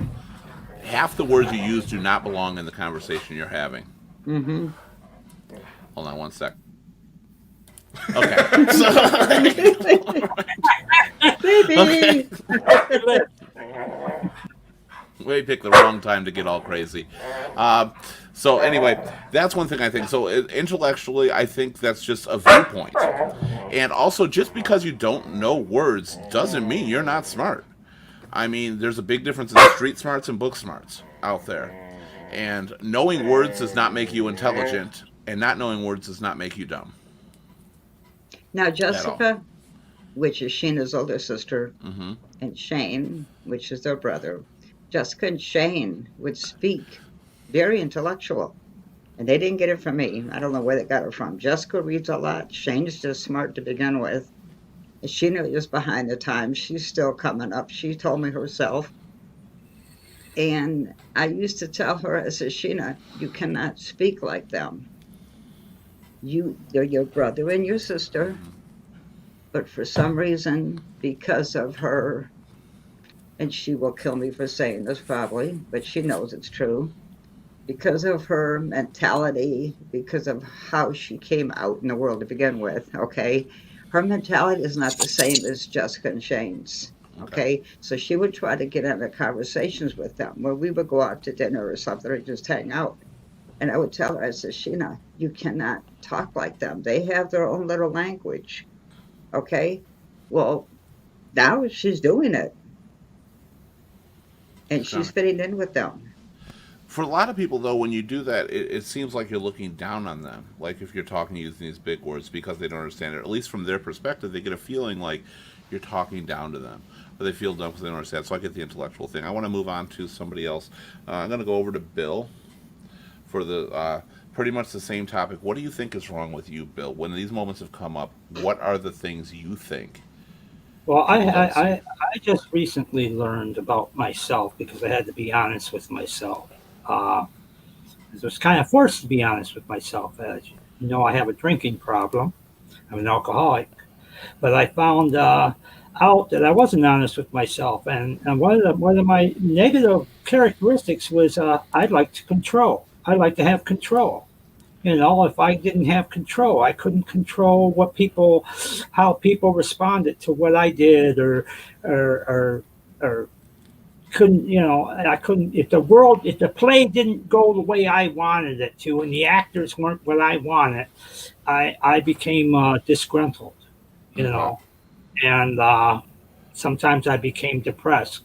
half the words you use do not belong in the conversation you're having. Mm-hmm. Hold on one sec. Okay. So, okay. Baby. We picked the wrong time to get all crazy. So anyway, that's one thing I think. So intellectually, I think that's just a viewpoint. And also, just because you don't know words doesn't mean you're not smart. I mean, there's a big difference in street smarts and book smarts out there. And knowing words does not make you intelligent, and not knowing words does not make you dumb Now, at all. Jessica, which is Sheena's older sister, Hmm. and Shane, which is their brother, Jessica and Shane would speak very intellectual. And they didn't get it from me. I don't know where they got it from. Jessica reads a lot. Shane is just smart to begin with. And Sheena is behind the times. She's still coming up. She told me herself. And I used to tell her, I said, Sheena, you cannot speak like them. They're your brother and your sister, Hmm. but for some reason, because of her, and she will kill me for saying this probably, but she knows it's true. because of her mentality, because of how she came out in the world to begin with, okay, her mentality is not the same as Jessica and Shane's. Okay. Okay, so she would try to get into conversations with them where we would go out to dinner or something or just hang out. And I would tell her, I said, Sheena, you cannot talk like them. They have their own little language. Okay. Well, now she's doing it and So, she's fitting in with them. for a lot of people, though, when you do that, it seems like you're looking down on them. Like if you're talking using these big words because they don't understand it. At least from their perspective, they get a feeling like you're talking down to them, or they feel dumb because they don't understand. So I get the intellectual thing. I want to move on to somebody else. I'm going to go over to Bill for the pretty much the same topic. What do you think is wrong with you, Bill? When these moments have come up, what are the things you think Well, people don't see? I just recently learned about myself because I had to be honest with myself. Uh, I was kind of forced to be honest with myself. As you know, I have a drinking problem. I'm an alcoholic, but I found out that I wasn't honest with myself, and one of my negative characteristics was I'd like to control. I like to have control. You know, if I didn't have control, I couldn't control how people responded to what I did, or couldn't, you know, I couldn't, if the play didn't go the way I wanted it to, and the actors weren't what I wanted, I became disgruntled, you Okay. know, and sometimes I became depressed.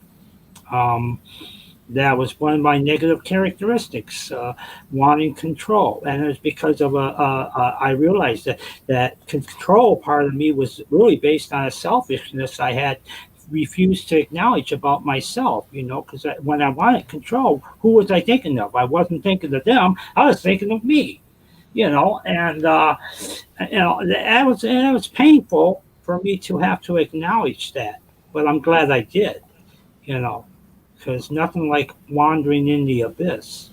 Um, that was one of my negative characteristics, wanting control, and it was because of I realized that control part of me was really based on a selfishness I had refused to acknowledge about myself. You know, because when I wanted control, who was I thinking of? I wasn't thinking of them. I was thinking of me. You know, and that was painful for me to have to acknowledge that, but I'm glad I did. You know, because nothing like wandering in the abyss,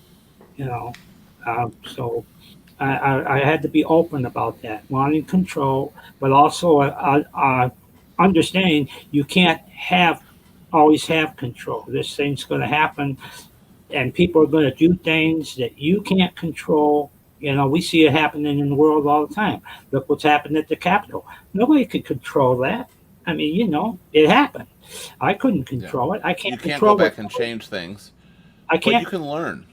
you know. So I had to be open about that, wanting control, but also understanding you can't have always have control. This thing's going to happen, and people are going to do things that you can't control. You know, we see it happening in the world all the time. Look what's happened at the Capitol. Nobody could control that. I mean, you know, it happened. I couldn't Yeah. control it. I You can't can't go control what back and change things, I but you can't. can learn.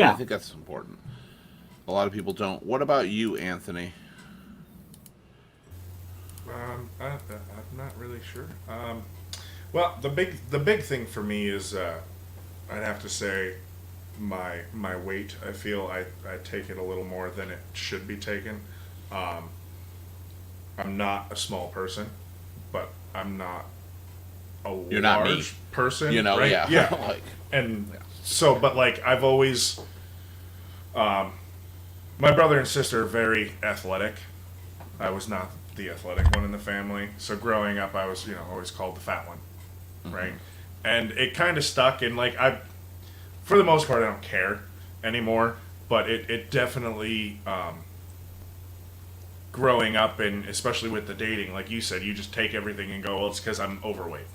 And I Yeah. think that's important. A lot of people don't. What about you, Anthony? I'm not really sure. Well, the big thing for me is I'd have to say my weight. I feel I take it a little more than it should be taken. Um, I'm not a small person, but I'm not a You're not me. large person, You know, right? yeah. Yeah. Like, And so, but like I've always, um, my brother and sister are very athletic. I was not the athletic one in the family, so growing up, I was always called the fat one, right? And it kind of stuck, and like for the most part, I don't care anymore. But it definitely, growing up, and especially with the dating, like you said, you just take everything and go, well, it's because I'm overweight.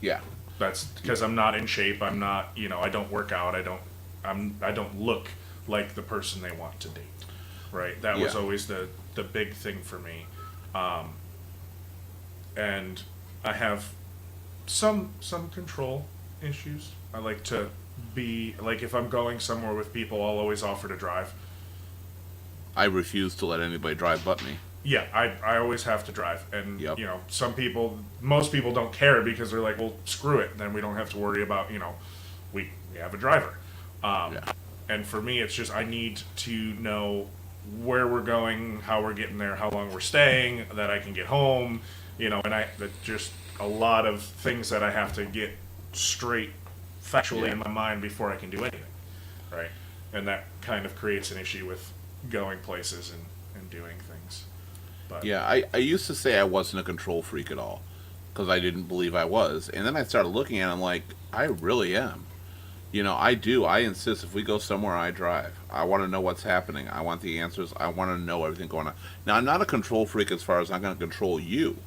yeah. That's because I'm not in shape. I'm not, I don't work out. I don't look like the person they want to date. Right. That was Yeah. always the big thing for me. And I have some control issues. I like to be like if I'm going somewhere with people, I'll always offer to drive. I refuse to let anybody drive but me. Yeah, I always have to drive, and Yep. most people don't care because they're like, well, screw it, then we don't have to worry about we have a driver. Yeah. And for me, it's just I need to know where we're going, how we're getting there, how long we're staying, that I can get home, and that just a lot of things that I have to get straight factually Yeah. in my mind before I can do anything, right? And that kind of creates an issue with going places and doing things. But Yeah, I used to say I wasn't a control freak at all because I didn't believe I was. And then I started looking at it, I'm like, I really am. I do. I insist if we go somewhere, I drive. I want to know what's happening. I want the answers. I want to know everything going on. Now, I'm not a control freak as far as I'm going to control you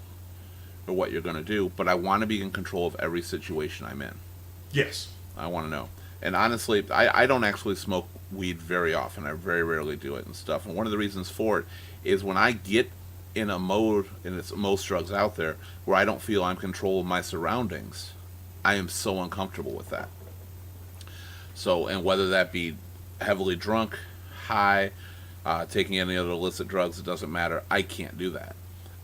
or what you're going to do, but I want to be in control of every situation I'm in. yes, I want to know. And honestly, I don't actually smoke weed very often. I very rarely do it and stuff. And one of the reasons for it is when I get in a mode, and it's most drugs out there, where I don't feel I'm in control of my surroundings, I am so uncomfortable with that. So, and whether that be heavily drunk, high, taking any other illicit drugs, it doesn't matter. I can't do that.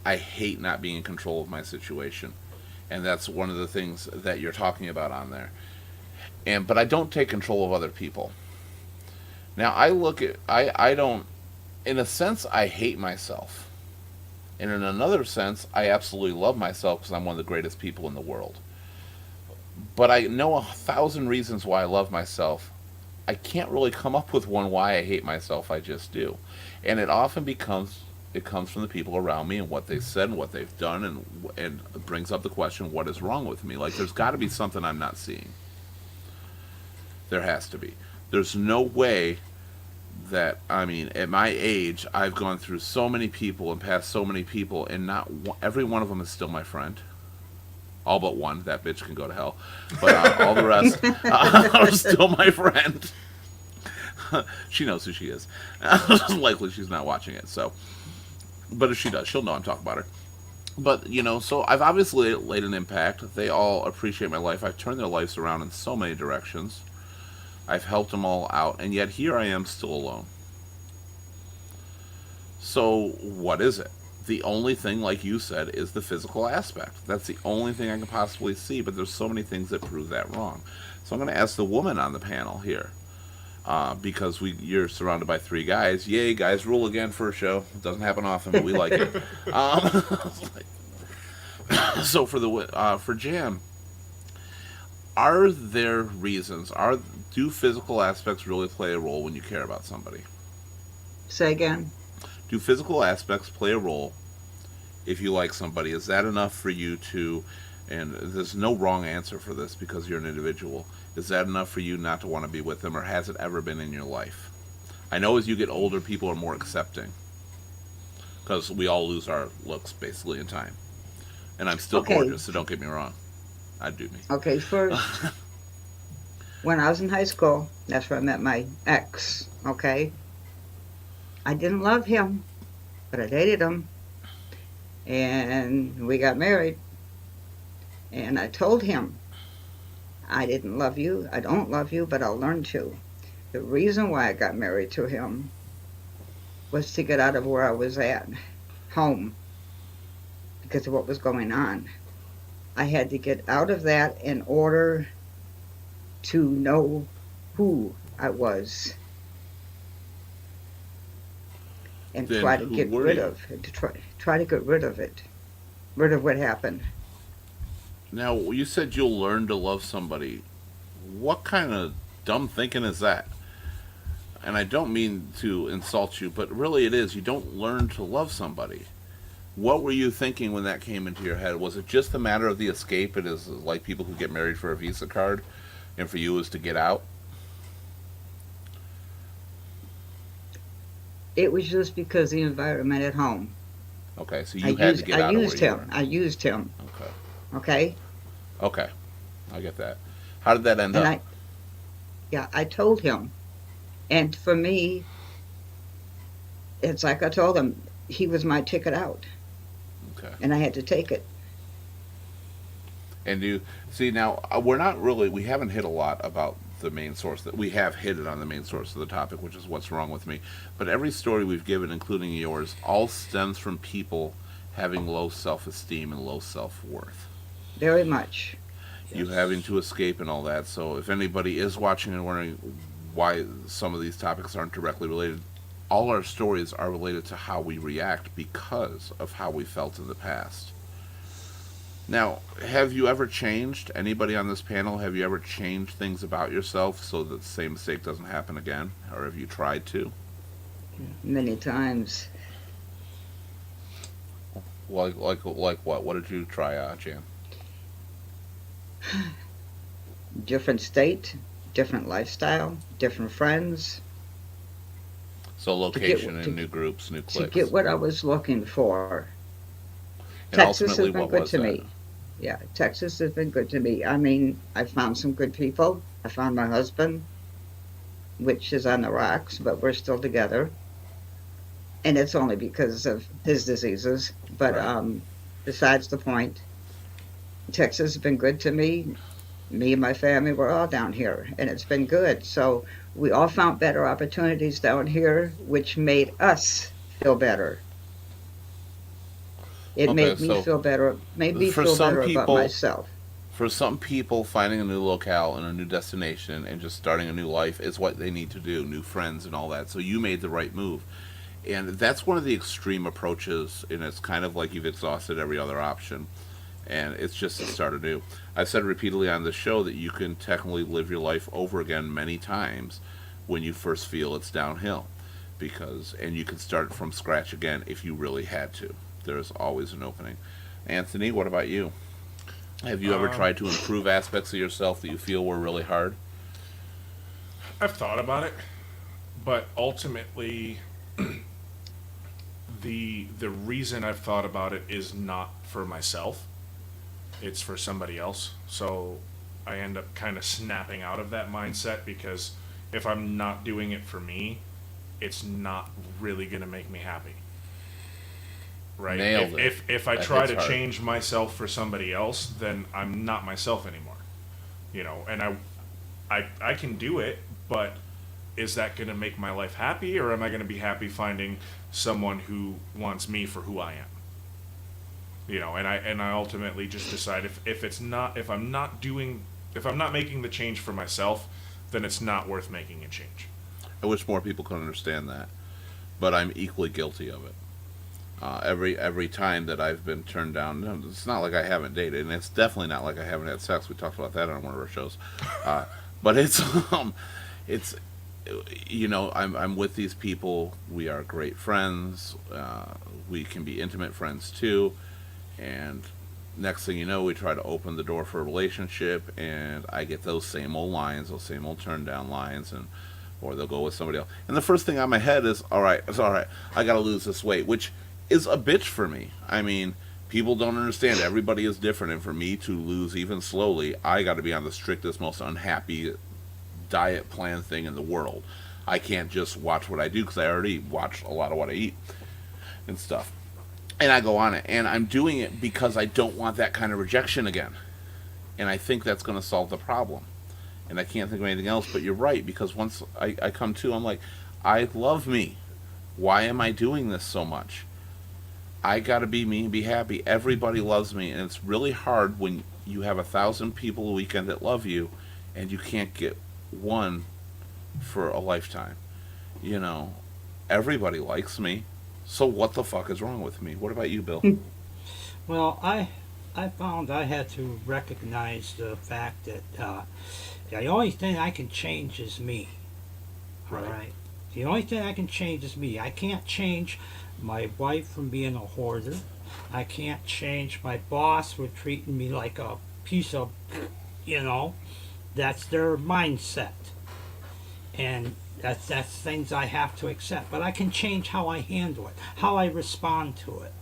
I hate not being in control of my situation. And that's one of the things that you're talking about on there. But I don't take control of other people. Now I look at I don't, in a sense I hate myself. And in another sense I absolutely love myself because I'm one of the greatest people in the world. But I know 1,000 reasons why I love myself. I can't really come up with one why I hate myself. I just do. And it comes from the people around me and what they've said and what they've done, and it brings up the question, what is wrong with me? Like, there's got to be something I'm not seeing. There has to be. There's no way that, I mean, at my age, I've gone through so many people and passed so many people, and not every one of them is still my friend. All but one. That bitch can go to hell. But all the rest are still my friend. She knows who she is. Likely she's not watching it, so. But if she does, she'll know I'm talking about her. But, so I've obviously laid an impact. They all appreciate my life. I've turned their lives around in so many directions. I've helped them all out, and yet here I am still alone. So, what is it? The only thing, like you said, is the physical aspect. That's the only thing I can possibly see, but there's so many things that prove that wrong. So I'm going to ask the woman on the panel here, because you're surrounded by three guys. Yay, guys rule again for a show. It doesn't happen often, but we like it. So for Jam, are there reasons? Do physical aspects really play a role when you care about somebody? Say again. Do physical aspects play a role if you like somebody? Is that enough for you to, and there's no wrong answer for this because you're an individual, is that enough for you not to want to be with them, or has it ever been in your life? I know as you get older, people are more accepting because we all lose our looks basically in time. And I'm still gorgeous, so don't get me wrong. I'd do me. Okay, first, when I was in high school, that's where I met my ex, okay? I didn't love him, but I dated him, and we got married, and I told him, I didn't love you, I don't love you, but I'll learn to. The reason why I got married to him was to get out of where I was at, home, because of what was going on. I had to get out of that in order to know who I was. And Then try to who get were rid you? of it, try to get rid of it, rid of what happened. Now, you said you'll learn to love somebody. What kind of dumb thinking is that? And I don't mean to insult you, but really it is. You don't learn to love somebody. What were you thinking when that came into your head? Was it just a matter of the escape? It is like people who get married for a Visa card, and for you is to get out? It was just because the environment at home. Okay, so you had to get out of where you were. I used him. Okay. Okay. Okay, I get that. How did that end And up? I told him, and for me, it's like I told him, he was my ticket out, Okay. and I had to take it. And you see now, we haven't hit a lot about the main source. That we have hit it on the main source of the topic, which is what's wrong with me. But every story we've given, including yours, all stems from people having low self-esteem and low self-worth. Very much. You having to escape and all that. So if anybody is watching and wondering why some of these topics aren't directly related, all our stories are related to how we react because of how we felt in the past. Now, have you ever changed? Anybody on this panel, have you ever changed things about yourself so that the same mistake doesn't happen again? Or have you tried to? Many times. Like what? What did you try, Jan? Different state, different lifestyle, different friends. So location and new groups, new To cliques. get what I was looking for. And Texas has ultimately, been what good was to that? me. Yeah, Texas has been good to me. I mean, I found some good people. I found my husband, which is on the rocks, but we're still together. And it's only because of his diseases. But Right. besides the point, Texas has been good to me. Me and my family, we're all down here, and it's been good. So we all found better opportunities down here, which made us feel better. It Okay, made me so feel better, made me for feel some better about people, myself. finding a new locale and a new destination and just starting a new life is what they need to do, new friends and all that. So you made the right move. And that's one of the extreme approaches, and it's kind of like you've exhausted every other option, and it's just to start anew. I've said repeatedly on this show that you can technically live your life over again many times when you first feel it's downhill, and you can start from scratch again if you really had to. There's always an opening. Anthony, what about you? Have you ever Um, tried to improve aspects of yourself that you feel were really hard? I've thought about it, but ultimately, the reason I've thought about it is not for myself. It's for somebody else. So I end up kind of snapping out of that mindset because if I'm not doing it for me, it's not really going to make me happy. Right? Nailed it. If I That try hits to hard. change myself for somebody else, then I'm not myself anymore. And I can do it, but is that going to make my life happy, or am I going to be happy finding someone who wants me for who I am? And I ultimately just decide if I'm not making the change for myself, then it's not worth making a change. I wish more people could understand that, but I'm equally guilty of it. Every time that I've been turned down, no, it's not like I haven't dated, and it's definitely not like I haven't had sex. We talked about that on one of our shows, but it's I'm with these people. We are great friends. We can be intimate friends too, and next thing you know, we try to open the door for a relationship, and I get those same old lines, those same old turn down lines, and or they'll go with somebody else. And the first thing on my head is, all right, it's all right. I got to lose this weight, which is a bitch for me. I mean, people don't understand. Everybody is different, and for me to lose even slowly, I got to be on the strictest, most unhappy diet plan thing in the world. I can't just watch what I do because I already watch a lot of what I eat and stuff. And I go on it, and I'm doing it because I don't want that kind of rejection again. And I think that's going to solve the problem. And I can't think of anything else, but you're right, because once I come to, I'm like, I love me. Why am I doing this so much? I gotta be me and be happy. Everybody loves me, and it's really hard when you have 1,000 people a weekend that love you, and you can't get one for a lifetime. You know, everybody likes me, so what the fuck is wrong with me? What about you, Bill? Well, I found I had to recognize the fact that the only thing I can change is me. All Right. right. The only thing I can change is me. I can't change my wife from being a hoarder. I can't change my boss for treating me like a piece of, you know, that's their mindset. And that's things I have to accept. But I can change how I handle it, how I respond to it.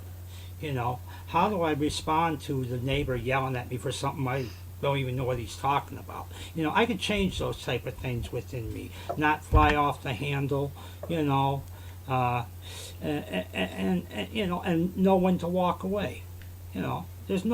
You know, how do I respond to the neighbor yelling at me for something I don't even know what he's talking about? You know, I can change those type of things within me, not fly off the handle. You know, uh, and know when to walk away. You know, there's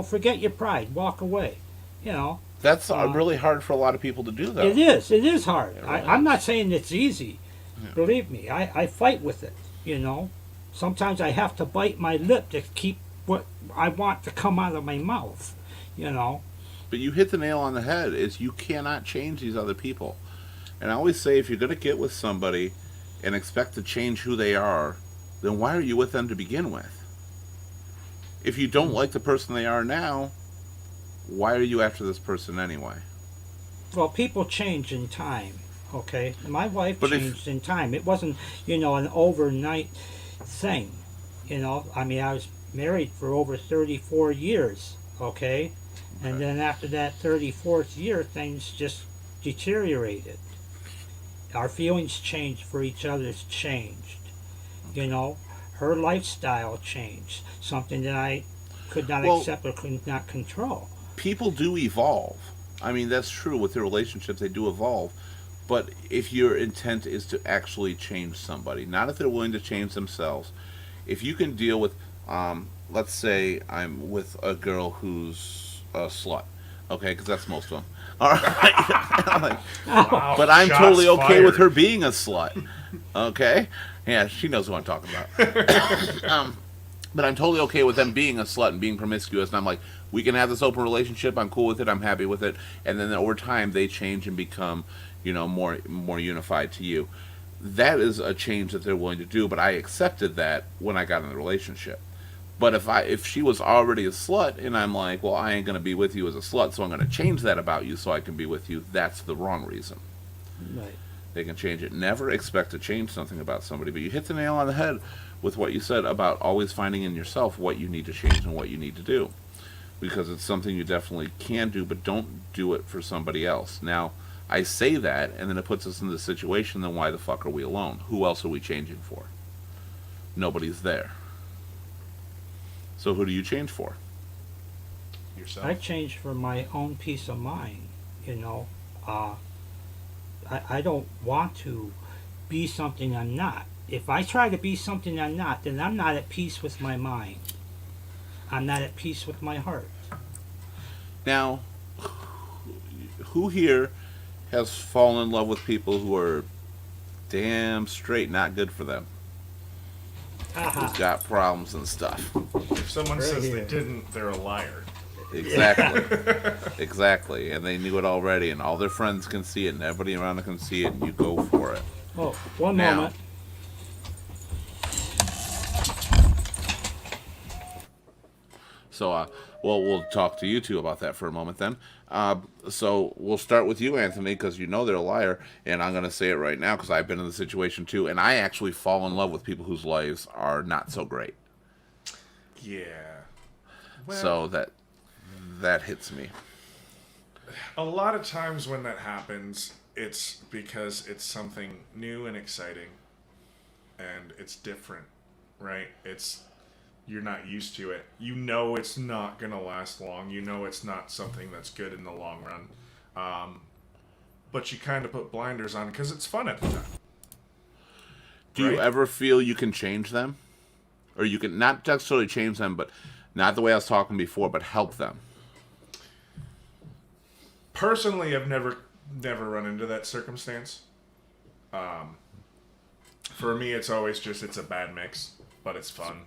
forget your pride, walk away. You know, That's uh, really hard for a lot of people to do, though. it is hard. It I'm really not is. saying it's easy. Yeah. Believe me, I fight with it. You know, sometimes I have to bite my lip to keep what I want to come out of my mouth. You know, But you hit the nail on the head. Is you cannot change these other people. And I always say, if you're going to get with somebody and expect to change who they are, then why are you with them to begin with? If you don't like the person they are now, why are you after this person anyway? well, people change in time. Okay, my wife But if changed in time. It wasn't, an overnight thing. I mean, I was married for over 34 years. Okay, and okay, then after that 34th year, things just deteriorated. Our feelings changed for each other's changed. You know, her lifestyle changed. Something that I could not Well, accept or could not control. people do evolve. I mean, that's true with their relationships, they do evolve. But if your intent is to actually change somebody, not if they're willing to change themselves, if you can deal with, let's say I'm with a girl who's a slut, okay, because that's most of them. All right, like, Wow, but I'm shots totally okay with fired. her being a slut, okay? Yeah, she knows who I'm talking about. But I'm totally okay with them being a slut and being promiscuous. And I'm like, we can have this open relationship. I'm cool with it. I'm happy with it. And then over time, they change and become, more unified to you. That is a change that they're willing to do. But I accepted that when I got in the relationship. But if she was already a slut and I'm like, well, I ain't gonna be with you as a slut, so I'm gonna change that about you so I can be with you. That's the wrong reason. Right. They can change it. Never expect to change something about somebody. But you hit the nail on the head with what you said about always finding in yourself what you need to change and what you need to do. Because it's something you definitely can do, but don't do it for somebody else. Now, I say that, and then it puts us in the situation, then why the fuck are we alone? Who else are we changing for? Nobody's there. So who do you change for? Yourself. I changed for my own peace of mind. You know, I don't want to be something I'm not. If I try to be something I'm not, then I'm not at peace with my mind. I'm not at peace with my heart. Now, who here has fallen in love with people who are damn straight not good for them? Who's Haha. got problems and stuff. If someone Right says here. they didn't, they're a liar. Exactly. Exactly. And they knew it already, and all their friends can see it, and everybody around them can see it, and you go for it. Oh, one Now. moment. So, well, we'll talk to you two about that for a moment then. So we'll start with you, Anthony, because you know they're a liar, and I'm going to say it right now because I've been in the situation too, and I actually fall in love with people whose lives are not so great. Yeah. Well, So that hits me. a lot of times when that happens, it's because it's something new and exciting, and it's different, right? You're not used to it. You know it's not gonna last long. You know it's not something that's good in the long run. But you kind of put blinders on because it's fun at the time. Do you Right. ever feel you can change them? Or you can not necessarily change them, but not the way I was talking before, but help them? Personally, I've never run into that circumstance. For me, it's always just it's a bad mix, but it's fun.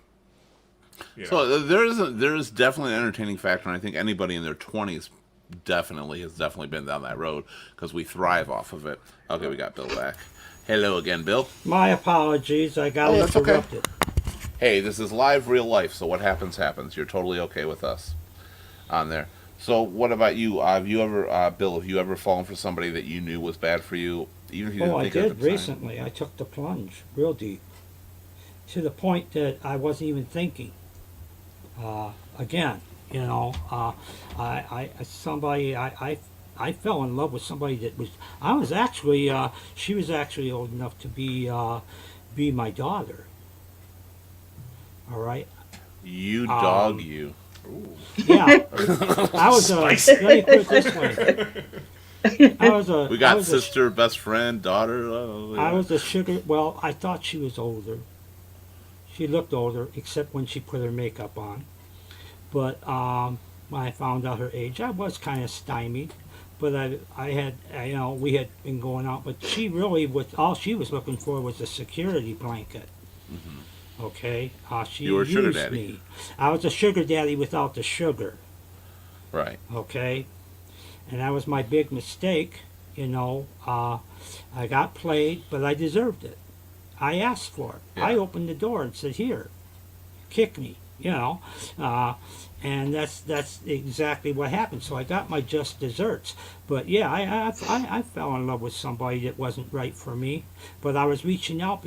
You know? So there is definitely an entertaining factor, and I think anybody in their 20s has definitely been down that road because we thrive off of it. Okay, we got Bill back. Hello again, Bill. My apologies. I got Oh, that's okay. interrupted. Hey, this is live, real life, so what happens, happens. You're totally okay with us on there. So what about you? Have you ever, Bill, have you ever fallen for somebody that you knew was bad for you, even if you didn't Oh, I think it at did the time? recently. I took the plunge real deep to the point that I wasn't even thinking. Again, you know, I fell in love with somebody that was. I was actually. She was actually old enough to be my daughter. All right. You dog Um, you. Yeah. I was a. Let me put it this way. I was a. We I got was a sister, best friend, daughter. Oh, yeah. I was a sugar. Well, I thought she was older. She looked older, except when she put her makeup on. But when I found out her age, I was kind of stymied. But we had been going out. But she really, all she was looking for was a security blanket. Okay, she You were a sugar used daddy. me. I was a sugar daddy without the sugar. Right. Okay, and that was my big mistake. You know, I got played, but I deserved it. I asked for it. I Yeah. opened the door and said, "Here, kick me." You know, and that's exactly what happened. So I got my just desserts. But yeah, I fell in love with somebody that wasn't right for me. But I was reaching out.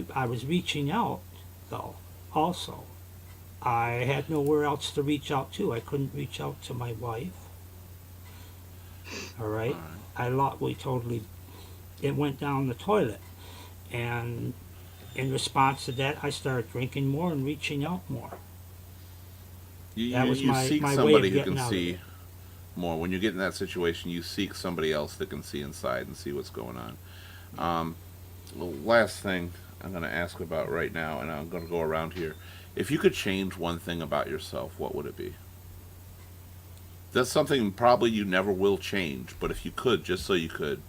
Though. Also, I had nowhere else to reach out to. I couldn't reach out to my wife. All right, it went down the toilet, and in response to that, I started drinking more and reaching out more. That was You my seek my way of somebody who getting can out of see it. more. When you get in that situation, you seek somebody else that can see inside and see what's going on. The last thing I'm going to ask about right now, and I'm going to go around here. If you could change one thing about yourself, what would it be? That's something probably you never will change, but if you could, just so you could,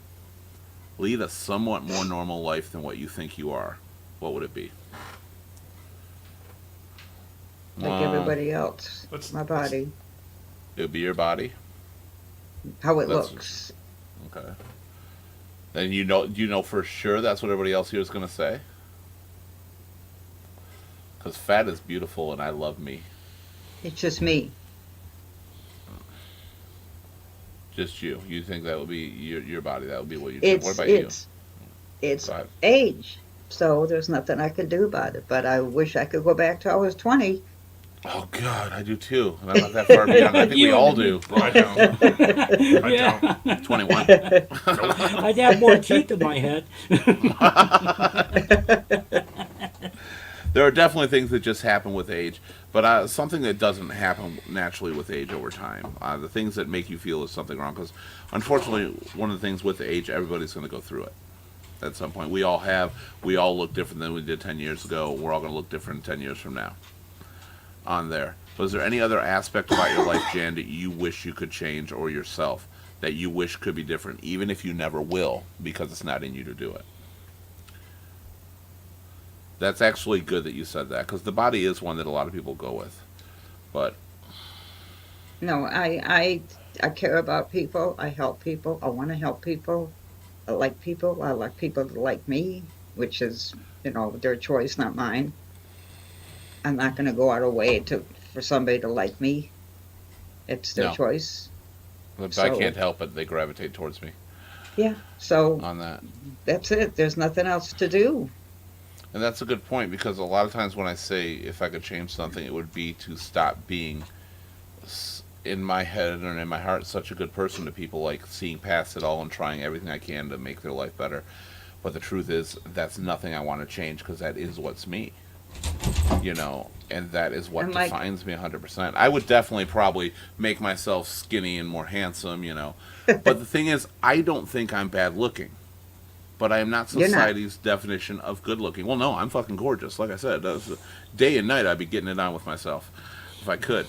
lead a somewhat more normal life than what you think you are, what would it be? Like everybody else. Let's- My let's- body, It would be your body. how it That's- looks. Okay. And you know for sure that's what everybody else here is going to say? Because fat is beautiful and I love me. It's just me. Just you. You think that would be your body? That would be what you do. What It's about you? it's Go ahead. age. So there's nothing I can do about it. But I wish I could go back to I was 20. Oh God, I do too. And I'm not that far beyond. I think we You all and me. do. I don't. I Yeah. don't. 21. I'd have more teeth in my head. There are definitely things that just happen with age, but something that doesn't happen naturally with age over time. The things that make you feel there's something wrong, because unfortunately, one of the things with age, everybody's going to go through it at some point. We all look different than we did 10 years ago. We're all going to look different 10 years from now on there. Was there any other aspect about your life, Jan, that you wish you could change, or yourself, that you wish could be different, even if you never will, because it's not in you to do it? That's actually good that you said that, because the body is one that a lot of people go with. But No, I care about people. I help people. I want to help people. I like people. I like people that like me, which is, their choice, not mine. I'm not going to go out of way for somebody to like me. It's their No. choice. I So- can't help it. They gravitate towards me Yeah. So on that. that's it. There's nothing else to do. And that's a good point, because a lot of times when I say if I could change something, it would be to stop being, in my head and in my heart, such a good person to people, like seeing past it all and trying everything I can to make their life better. But the truth is, that's nothing I want to change, because that is what's me. And that is what And, like- defines me 100%. I would definitely probably make myself skinny and more handsome, But the thing is, I don't think I'm bad looking. But I am not You're not. society's definition of good looking. Well, no, I'm fucking gorgeous. Like I said, day and night I'd be getting it on with myself if I could.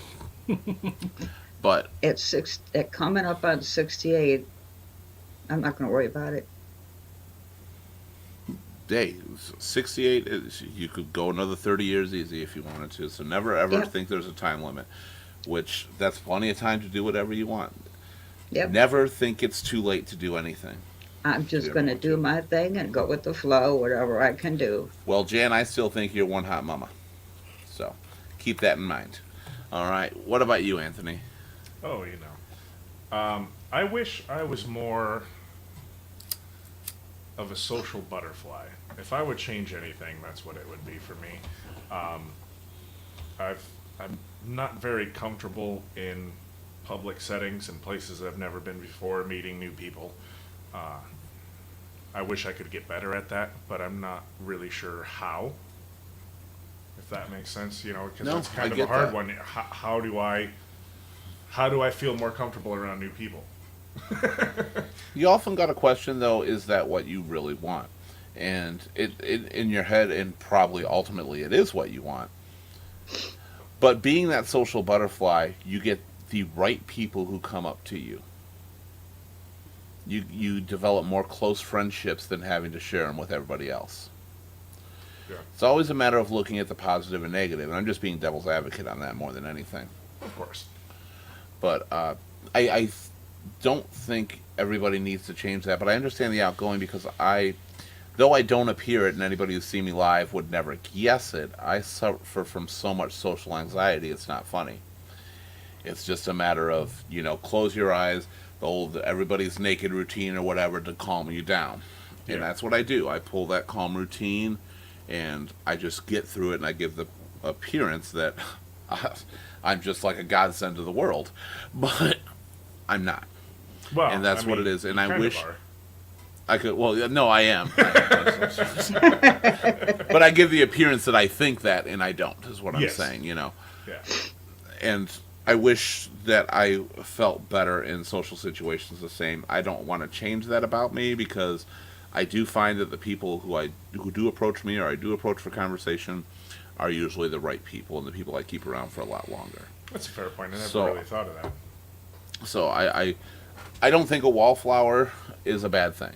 But At coming up on 68, I'm not going to worry about it. hey, 68, you could go another 30 years easy if you wanted to. So never ever Yep. think there's a time limit, which that's plenty of time to do whatever you want. Yep. Never think it's too late to do anything. I'm just Yeah, going to me do too. my thing and go with the flow, whatever I can do. Well, Jan, I still think you're one hot mama. So keep that in mind. All right. What about you, Anthony? Oh, I wish I was more of a social butterfly. If I would change anything, that's what it would be for me. I'm not very comfortable in public settings and places I've never been before, meeting new people. I wish I could get better at that, but I'm not really sure how. If that makes sense, because No, that's kind I of a get hard that. one. How do I feel more comfortable around new people? You often got a question, though, is that what you really want? And it in your head, and probably ultimately it is what you want. But being that social butterfly, you get the right people who come up to you. You develop more close friendships than having to share them with everybody else. Yeah. It's always a matter of looking at the positive and negative, and I'm just being devil's advocate on that more than anything. Of course. But I don't think everybody needs to change that. But I understand the outgoing, because though I don't appear it, and anybody who's seen me live would never guess it, I suffer from so much social anxiety, it's not funny. It's just a matter of, close your eyes, the old everybody's naked routine or whatever to calm you down. And Yeah. that's what I do. I pull that calm routine, and I just get through it, and I give the appearance that I'm just like a godsend to the world. But I'm not. Well, And that's what it is, and I you kind of wish- are. I could, well, yeah, no, I am. But I give the appearance that I think that, and I don't, is what I'm Yes. saying, Yeah. And I wish that I felt better in social situations the same. I don't want to change that about me because I do find that the people who do approach me or I do approach for conversation are usually the right people and the people I keep around for a lot longer. That's a fair point. I never So- really thought of that. So I don't think a wallflower is a bad thing,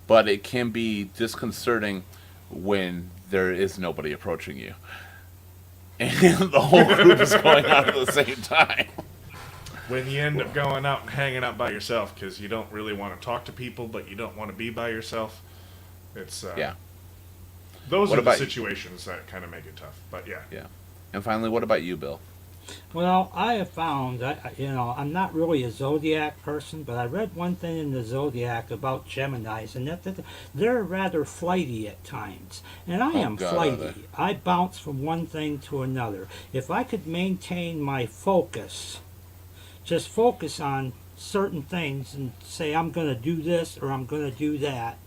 but it can be disconcerting when there is nobody approaching you and the whole group is going out at the same time. When you end up going out and hanging out by yourself because you don't really want to talk to people, but you don't want to be by yourself, it's Yeah, those What are the about you? situations that kind of make it tough. But yeah, yeah. And finally, what about you, Bill? Well, I have found, I'm not really a zodiac person, but I read one thing in the zodiac about Geminis, and that they're rather flighty at times. And I am God, are flighty. they? I bounce from one thing to another. If I could maintain my focus, just focus on certain things and say, I'm going to do this or I'm going to do that,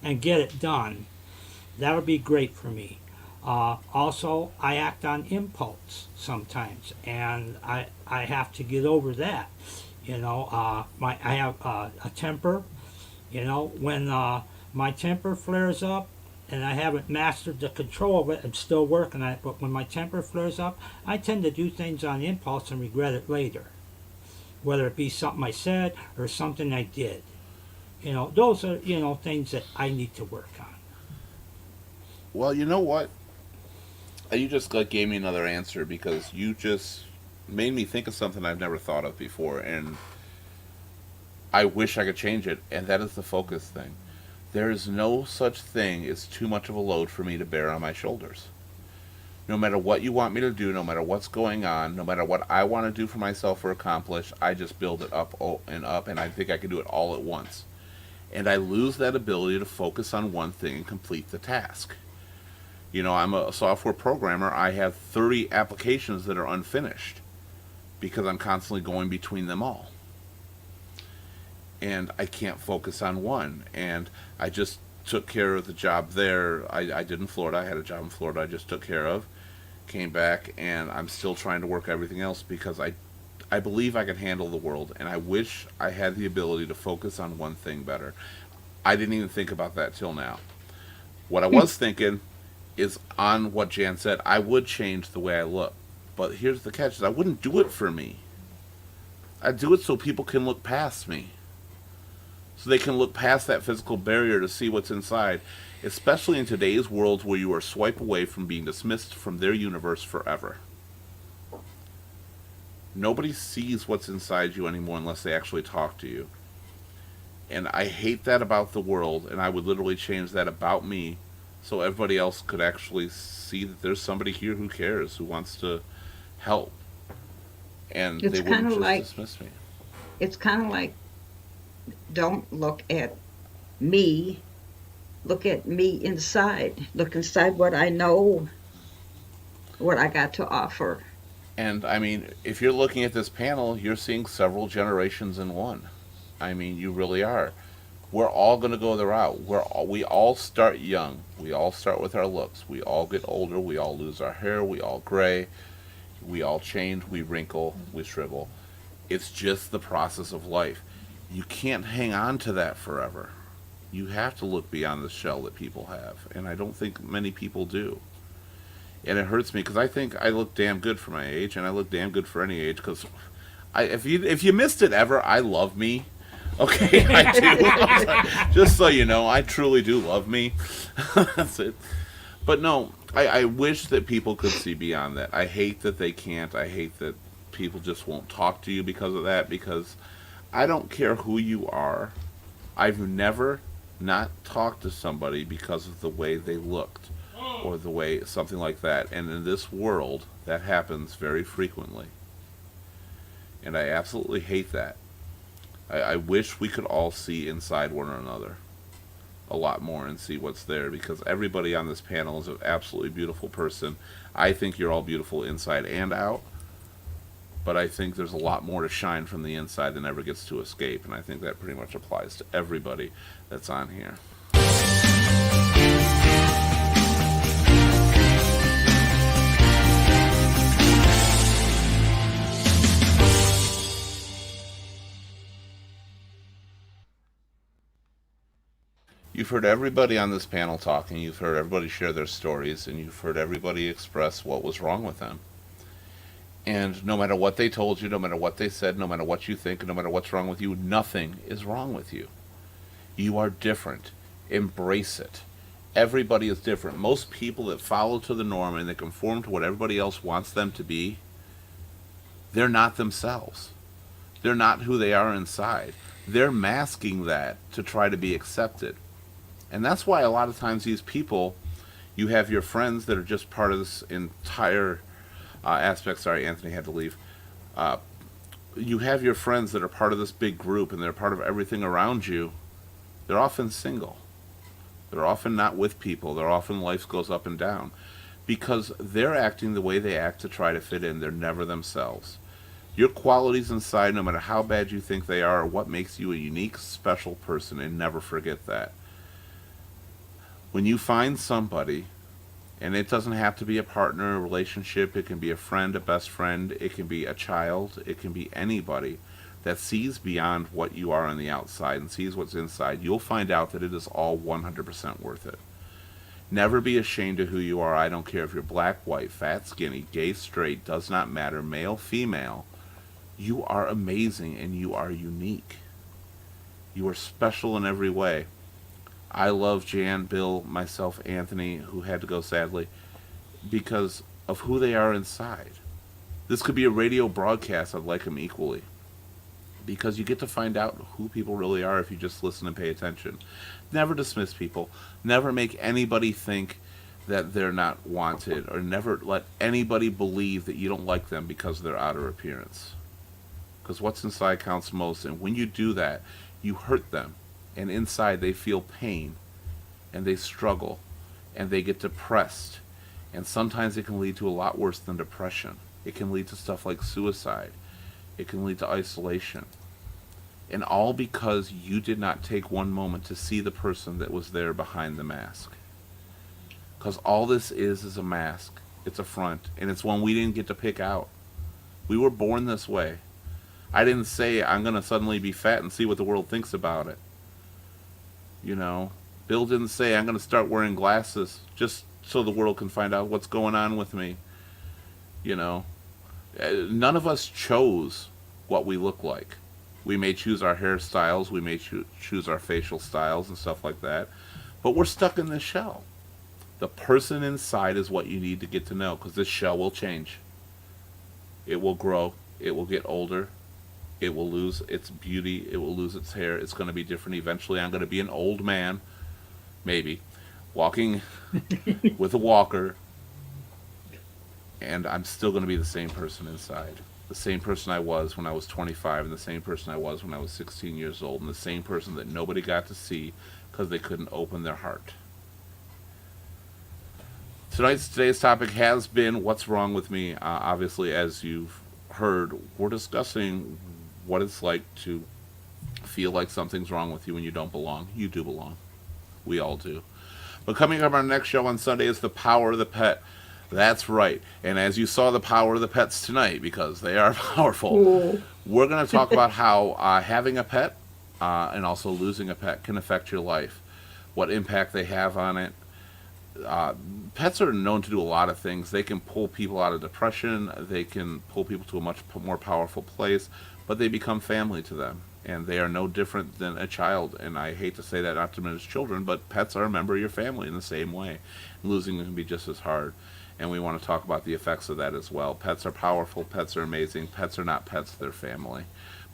and get it done, that would be great for me. Also, I act on impulse sometimes, and I have to get over that. I have a temper. When my temper flares up, and I haven't mastered the control of it, I'm still working on it. But when my temper flares up, I tend to do things on impulse and regret it later, whether it be something I said or something I did. Those are things that I need to work on. Well, you know what? You just gave me another answer because you just made me think of something I've never thought of before, and I wish I could change it, and that is the focus thing. There is no such thing as too much of a load for me to bear on my shoulders. No matter what you want me to do, no matter what's going on, no matter what I want to do for myself or accomplish, I just build it up and up, and I think I can do it all at once. And I lose that ability to focus on one thing and complete the task. I'm a software programmer. I have 30 applications that are unfinished because I'm constantly going between them all. And I can't focus on one. And I just took care of the job there. I did in Florida. I had a job in Florida I just took care of. Came back, and I'm still trying to work everything else because I believe I can handle the world. And I wish I had the ability to focus on one thing better. I didn't even think about that till now. What I was thinking is on what Jan said. I would change the way I look, but here's the catch: is I wouldn't do it for me. I'd do it so people can look past me, so they can look past that physical barrier to see what's inside, especially in today's world where you are swipe away from being dismissed from their universe forever. Nobody sees what's inside you anymore unless they actually talk to you, and I hate that about the world, and I would literally change that about me so everybody else could actually see that there's somebody here who cares, who wants to help. And It's they wouldn't kinda just like- dismiss me. It's kind of like, don't look at me, look at me inside. Look inside what I know, what I got to offer. And, I mean, if you're looking at this panel, you're seeing several generations in one. I mean, you really are. We're all going to go the route. We all start young. We all start with our looks. We all get older. We all lose our hair. We all gray. We all change. We wrinkle. We shrivel. It's just the process of life. You can't hang on to that forever. You have to look beyond the shell that people have. And I don't think many people do. And it hurts me because I think I look damn good for my age, and I look damn good for any age. Because if you missed it ever, I love me. Okay, I do. Just so you know, I truly do love me. That's it. But no, I wish that people could see beyond that. I hate that they can't. I hate that people just won't talk to you because of that, because I don't care who you are. I've never not talked to somebody because of the way they looked or the way something like that. And in this world, that happens very frequently. And I absolutely hate that. I wish we could all see inside one another a lot more and see what's there, because everybody on this panel is an absolutely beautiful person. I think you're all beautiful inside and out, but I think there's a lot more to shine from the inside than ever gets to escape, and I think that pretty much applies to everybody that's on here. You've heard everybody on this panel talking, you've heard everybody share their stories, and you've heard everybody express what was wrong with them. And no matter what they told you, no matter what they said, no matter what you think, no matter what's wrong with you, nothing is wrong with you. You are different. Embrace it. Everybody is different. Most people that follow to the norm and they conform to what everybody else wants them to be, they're not themselves. They're not who they are inside. They're masking that to try to be accepted. And that's why a lot of times these people, you have your friends that are just part of this entire aspect. Sorry, Anthony had to leave. You have your friends that are part of this big group and they're part of everything around you. They're often single. They're often not with people. They're often life goes up and down because they're acting the way they act to try to fit in. They're never themselves. Your qualities inside, no matter how bad you think they are what makes you a unique, special person, and never forget that. When you find somebody, and it doesn't have to be a partner, a relationship, it can be a friend, a best friend, it can be a child, it can be anybody that sees beyond what you are on the outside and sees what's inside, you'll find out that it is all 100% worth it. Never be ashamed of who you are. I don't care if you're black, white, fat, skinny, gay, straight, does not matter, male, female. You are amazing and you are unique. You are special in every way. I love Jan, Bill, myself, Anthony, who had to go sadly, because of who they are inside. This could be a radio broadcast. I'd like them equally. Because you get to find out who people really are if you just listen and pay attention. Never dismiss people. Never make anybody think that they're not wanted, or never let anybody believe that you don't like them because of their outer appearance. Because what's inside counts most, and when you do that, you hurt them. And inside they feel pain, and they struggle, and they get depressed. And sometimes it can lead to a lot worse than depression. It can lead to stuff like suicide. It can lead to isolation. And all because you did not take one moment to see the person that was there behind the mask. Because all this is a mask. It's a front. And it's one we didn't get to pick out. We were born this way. I didn't say I'm going to suddenly be fat and see what the world thinks about it. You know, Bill didn't say I'm going to start wearing glasses just so the world can find out what's going on with me. You know, none of us chose what we look like. We may choose our hairstyles, we may choose our facial styles and stuff like that, but we're stuck in this shell. The person inside is what you need to get to know, because this shell will change. It will grow, it will get older, it will lose its beauty, it will lose its hair, it's going to be different. Eventually I'm going to be an old man, maybe, walking with a walker, and I'm still going to be the same person inside. The same person I was when I was 25, and the same person I was when I was 16 years old, and the same person that nobody got to see because they couldn't open their heart. Today's topic has been what's wrong with me. Obviously, as you've heard, we're discussing what it's like to feel like something's wrong with you when you don't belong. You do belong. We all do. But coming up on our next show on Sunday is The Power of the Pet. That's right. And as you saw the power of the pets tonight, because they are powerful, we're going to talk about how having a pet and also losing a pet can affect your life, what impact they have on it. Pets are known to do a lot of things. They can pull people out of depression. They can pull people to a much more powerful place, but they become family to them. And they are no different than a child. And I hate to say that, not to diminish children, but pets are a member of your family in the same way. Losing them can be just as hard. And we want to talk about the effects of that as well. Pets are powerful. Pets are amazing. Pets are not pets. They're family.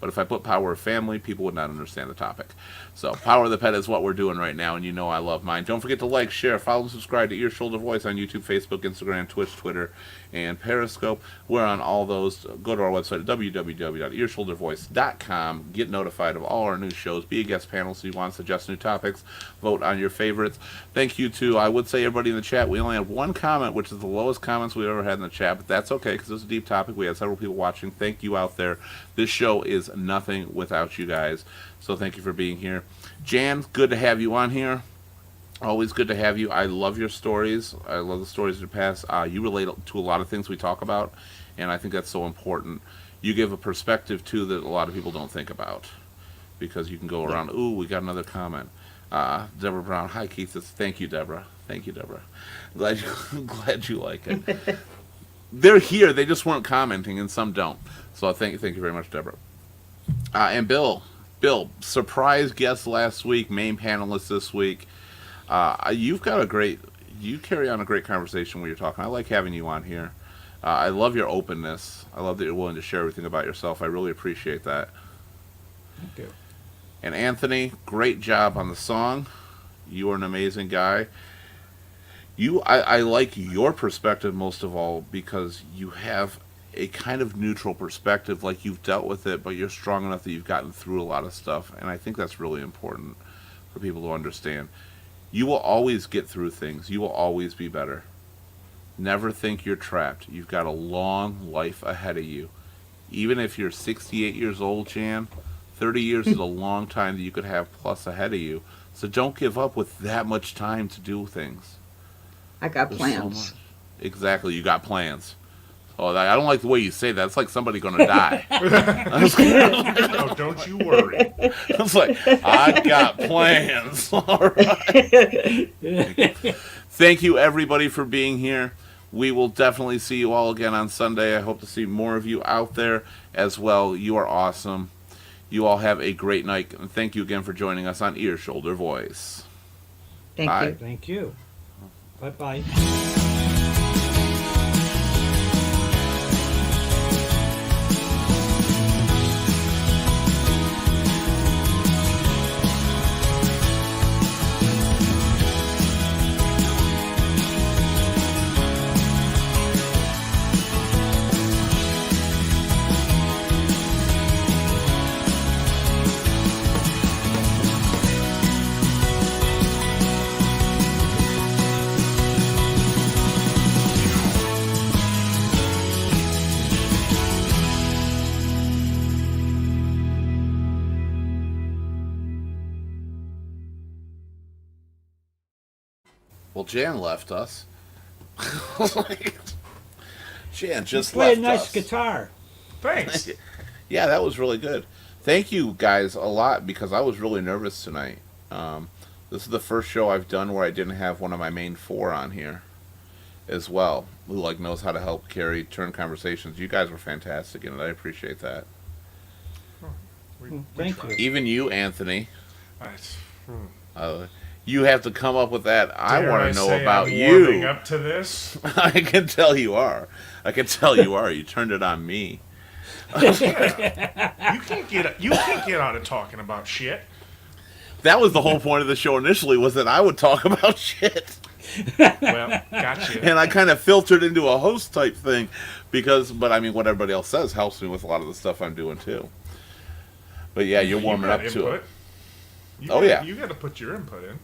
But if I put power of family, people would not understand the topic. So power of the pet is what we're doing right now, and you know I love mine. Don't forget to like, share, follow, and subscribe to Ear, Shoulder, Voice on YouTube, Facebook, Instagram, Twitch, Twitter, and Periscope. We're on all those. Go to our website at www.earshouldervoice.com. Get notified of all our new shows. Be a guest panelist if you want to suggest new topics. Vote on your favorites. Thank you to, I would say, everybody in the chat. We only have one comment, which is the lowest comments we've ever had in the chat, but that's okay because it's a deep topic. We had several people watching. Thank you out there. This show is nothing without you guys. So thank you for being here. Jan, good to have you on here. Always good to have you. I love your stories. I love the stories of your past. You relate to a lot of things we talk about, and I think that's so important. You give a perspective, too, that a lot of people don't think about, because you can go around, ooh, we got another comment. Deborah Brown. Hi, Keith. Thank you, Deborah. Thank you, Deborah. Glad you glad you like it. They're here. They just weren't commenting, and some don't. So thank you very much, Deborah. And Bill, surprise guest last week, main panelist this week. You've got a great. You carry on a great conversation when you're talking. I like having you on here. I love your openness. I love that you're willing to share everything about yourself. I really appreciate that. Thank you. And Anthony, great job on the song. You are an amazing guy. I like your perspective most of all because you have a kind of neutral perspective, like you've dealt with it, but you're strong enough that you've gotten through a lot of stuff, and I think that's really important for people to understand. You will always get through things. You will always be better. Never think you're trapped. You've got a long life ahead of you. Even if you're 68 years old, Jan, 30 years is a long time that you could have plus ahead of you. So don't give up with that much time to do things. I got There's plans. so much. Exactly, you got plans. Oh, I don't like the way you say that. It's like somebody going to die. Oh, don't you worry. It's like, I got plans. All right. Thank you, everybody, for being here. We will definitely see you all again on Sunday. I hope to see more of you out there as well. You are awesome. You all have a great night. And thank you again for joining us on Ear, Shoulder, Voice. Thank Bye. you. Thank you. Bye-bye. Well, Jan left us. Jan just Play a left nice us. guitar. Thanks. Yeah, that was really good. Thank you guys a lot because I was really nervous tonight. This is the first show I've done where I didn't have one of my main four on here as well, who like knows how to help carry turn conversations. You guys were fantastic in it. I appreciate that. We Thank tried. you. Even you, Anthony. I- You have to come up with that. I dare want to know say about I'm warming you. up to this. I can tell you are. I can tell you are. You turned it on me. You can't get out of talking about shit. That was the whole point of the show initially, was that I would talk about shit. Well, gotcha. And I kind of filtered into a host type thing but I mean, what everybody else says helps me with a lot of the stuff I'm doing too. But yeah, you're warming up to it. Yeah. You got to put your input in.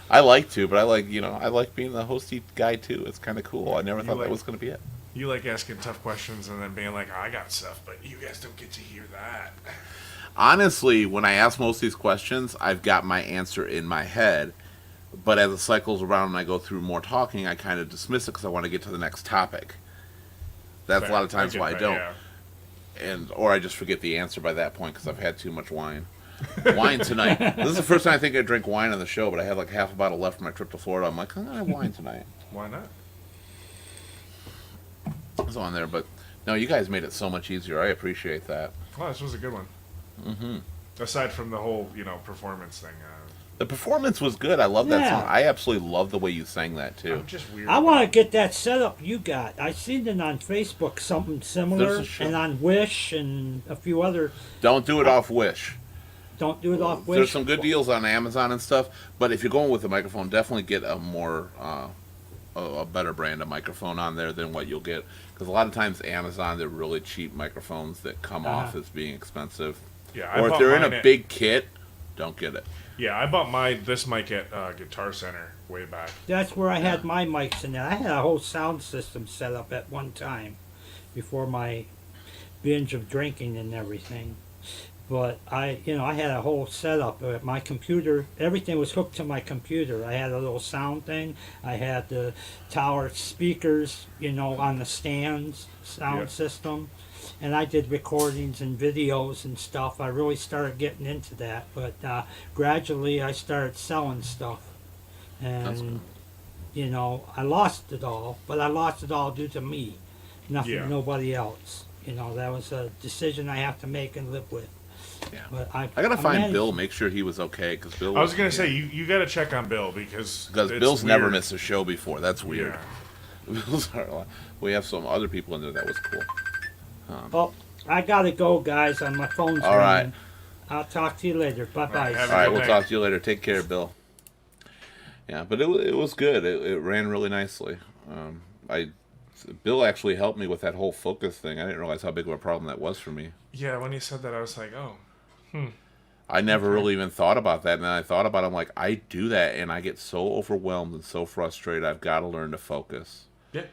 I like to, but I like being the hosty guy too. It's kind of cool. I never thought that was going to be it. You like asking tough questions and then being like, I got stuff, but you guys don't get to hear that. Honestly, when I ask most of these questions, I've got my answer in my head. But as it cycles around and I go through more talking, I kind of dismiss it because I want to get to the next topic. That's a lot of times why I don't. Yeah. Or I just forget the answer by that point because I've had too much wine. Wine tonight. This is the first time I think I drink wine on the show, but I had like half a bottle left from my trip to Florida. I'm like, I'm gonna have wine tonight. Why not? It's on there, but no, you guys made it so much easier. I appreciate that. Well, this was a good one. Mm-hmm. Aside from the whole, performance thing. The performance was good. I love that Yeah. song. I absolutely love the way you sang that too. I'm just weird. I want to get that setup you got. I seen it on Facebook, something similar, There's a show. and on Wish and a few other. Don't do it off Wish. Don't do it off Wish. There's some good deals on Amazon and stuff, but if you're going with a microphone, definitely get a more a better brand of microphone on there than what you'll get, because a lot of times Amazon, they're really cheap microphones that come off as being expensive. Yeah, I Or if bought they're in mine a at- big kit, don't get it. Yeah, I bought this mic at Guitar Center way back. That's where I had my mics in there. I had a whole sound system set up at one time before my binge of drinking and everything. But I had a whole setup. My computer, everything was hooked to my computer. I had a little sound thing. I had the tower speakers, on the stands, sound Yeah. system. And I did recordings and videos and stuff. I really started getting into that. But gradually I started selling stuff. That's cool. And, I lost it all. But I lost it all due to me. Nothing, Yeah. nobody else. That was a decision I have to make and live with. Yeah. But I gotta find managed- Bill, make sure he was okay, because Bill. I was gonna say you got to check on Bill because it's Bill's never weird. missed a show before. That's weird. Yeah. Bill's we have some other people in there that was cool. Well, I gotta go, guys. On my phone's All right. ringing. I'll talk to you later. Bye bye. Have a All right, good we'll night. talk to you later. Take care, Bill. Yeah, but it was good. It ran really nicely. Bill actually helped me with that whole focus thing. I didn't realize how big of a problem that was for me. Yeah, when you said that, I was like, oh, I never really even thought about that. And then I thought about it, I'm like, I do that, and I get so overwhelmed and so frustrated. I've got to learn to focus. yeah.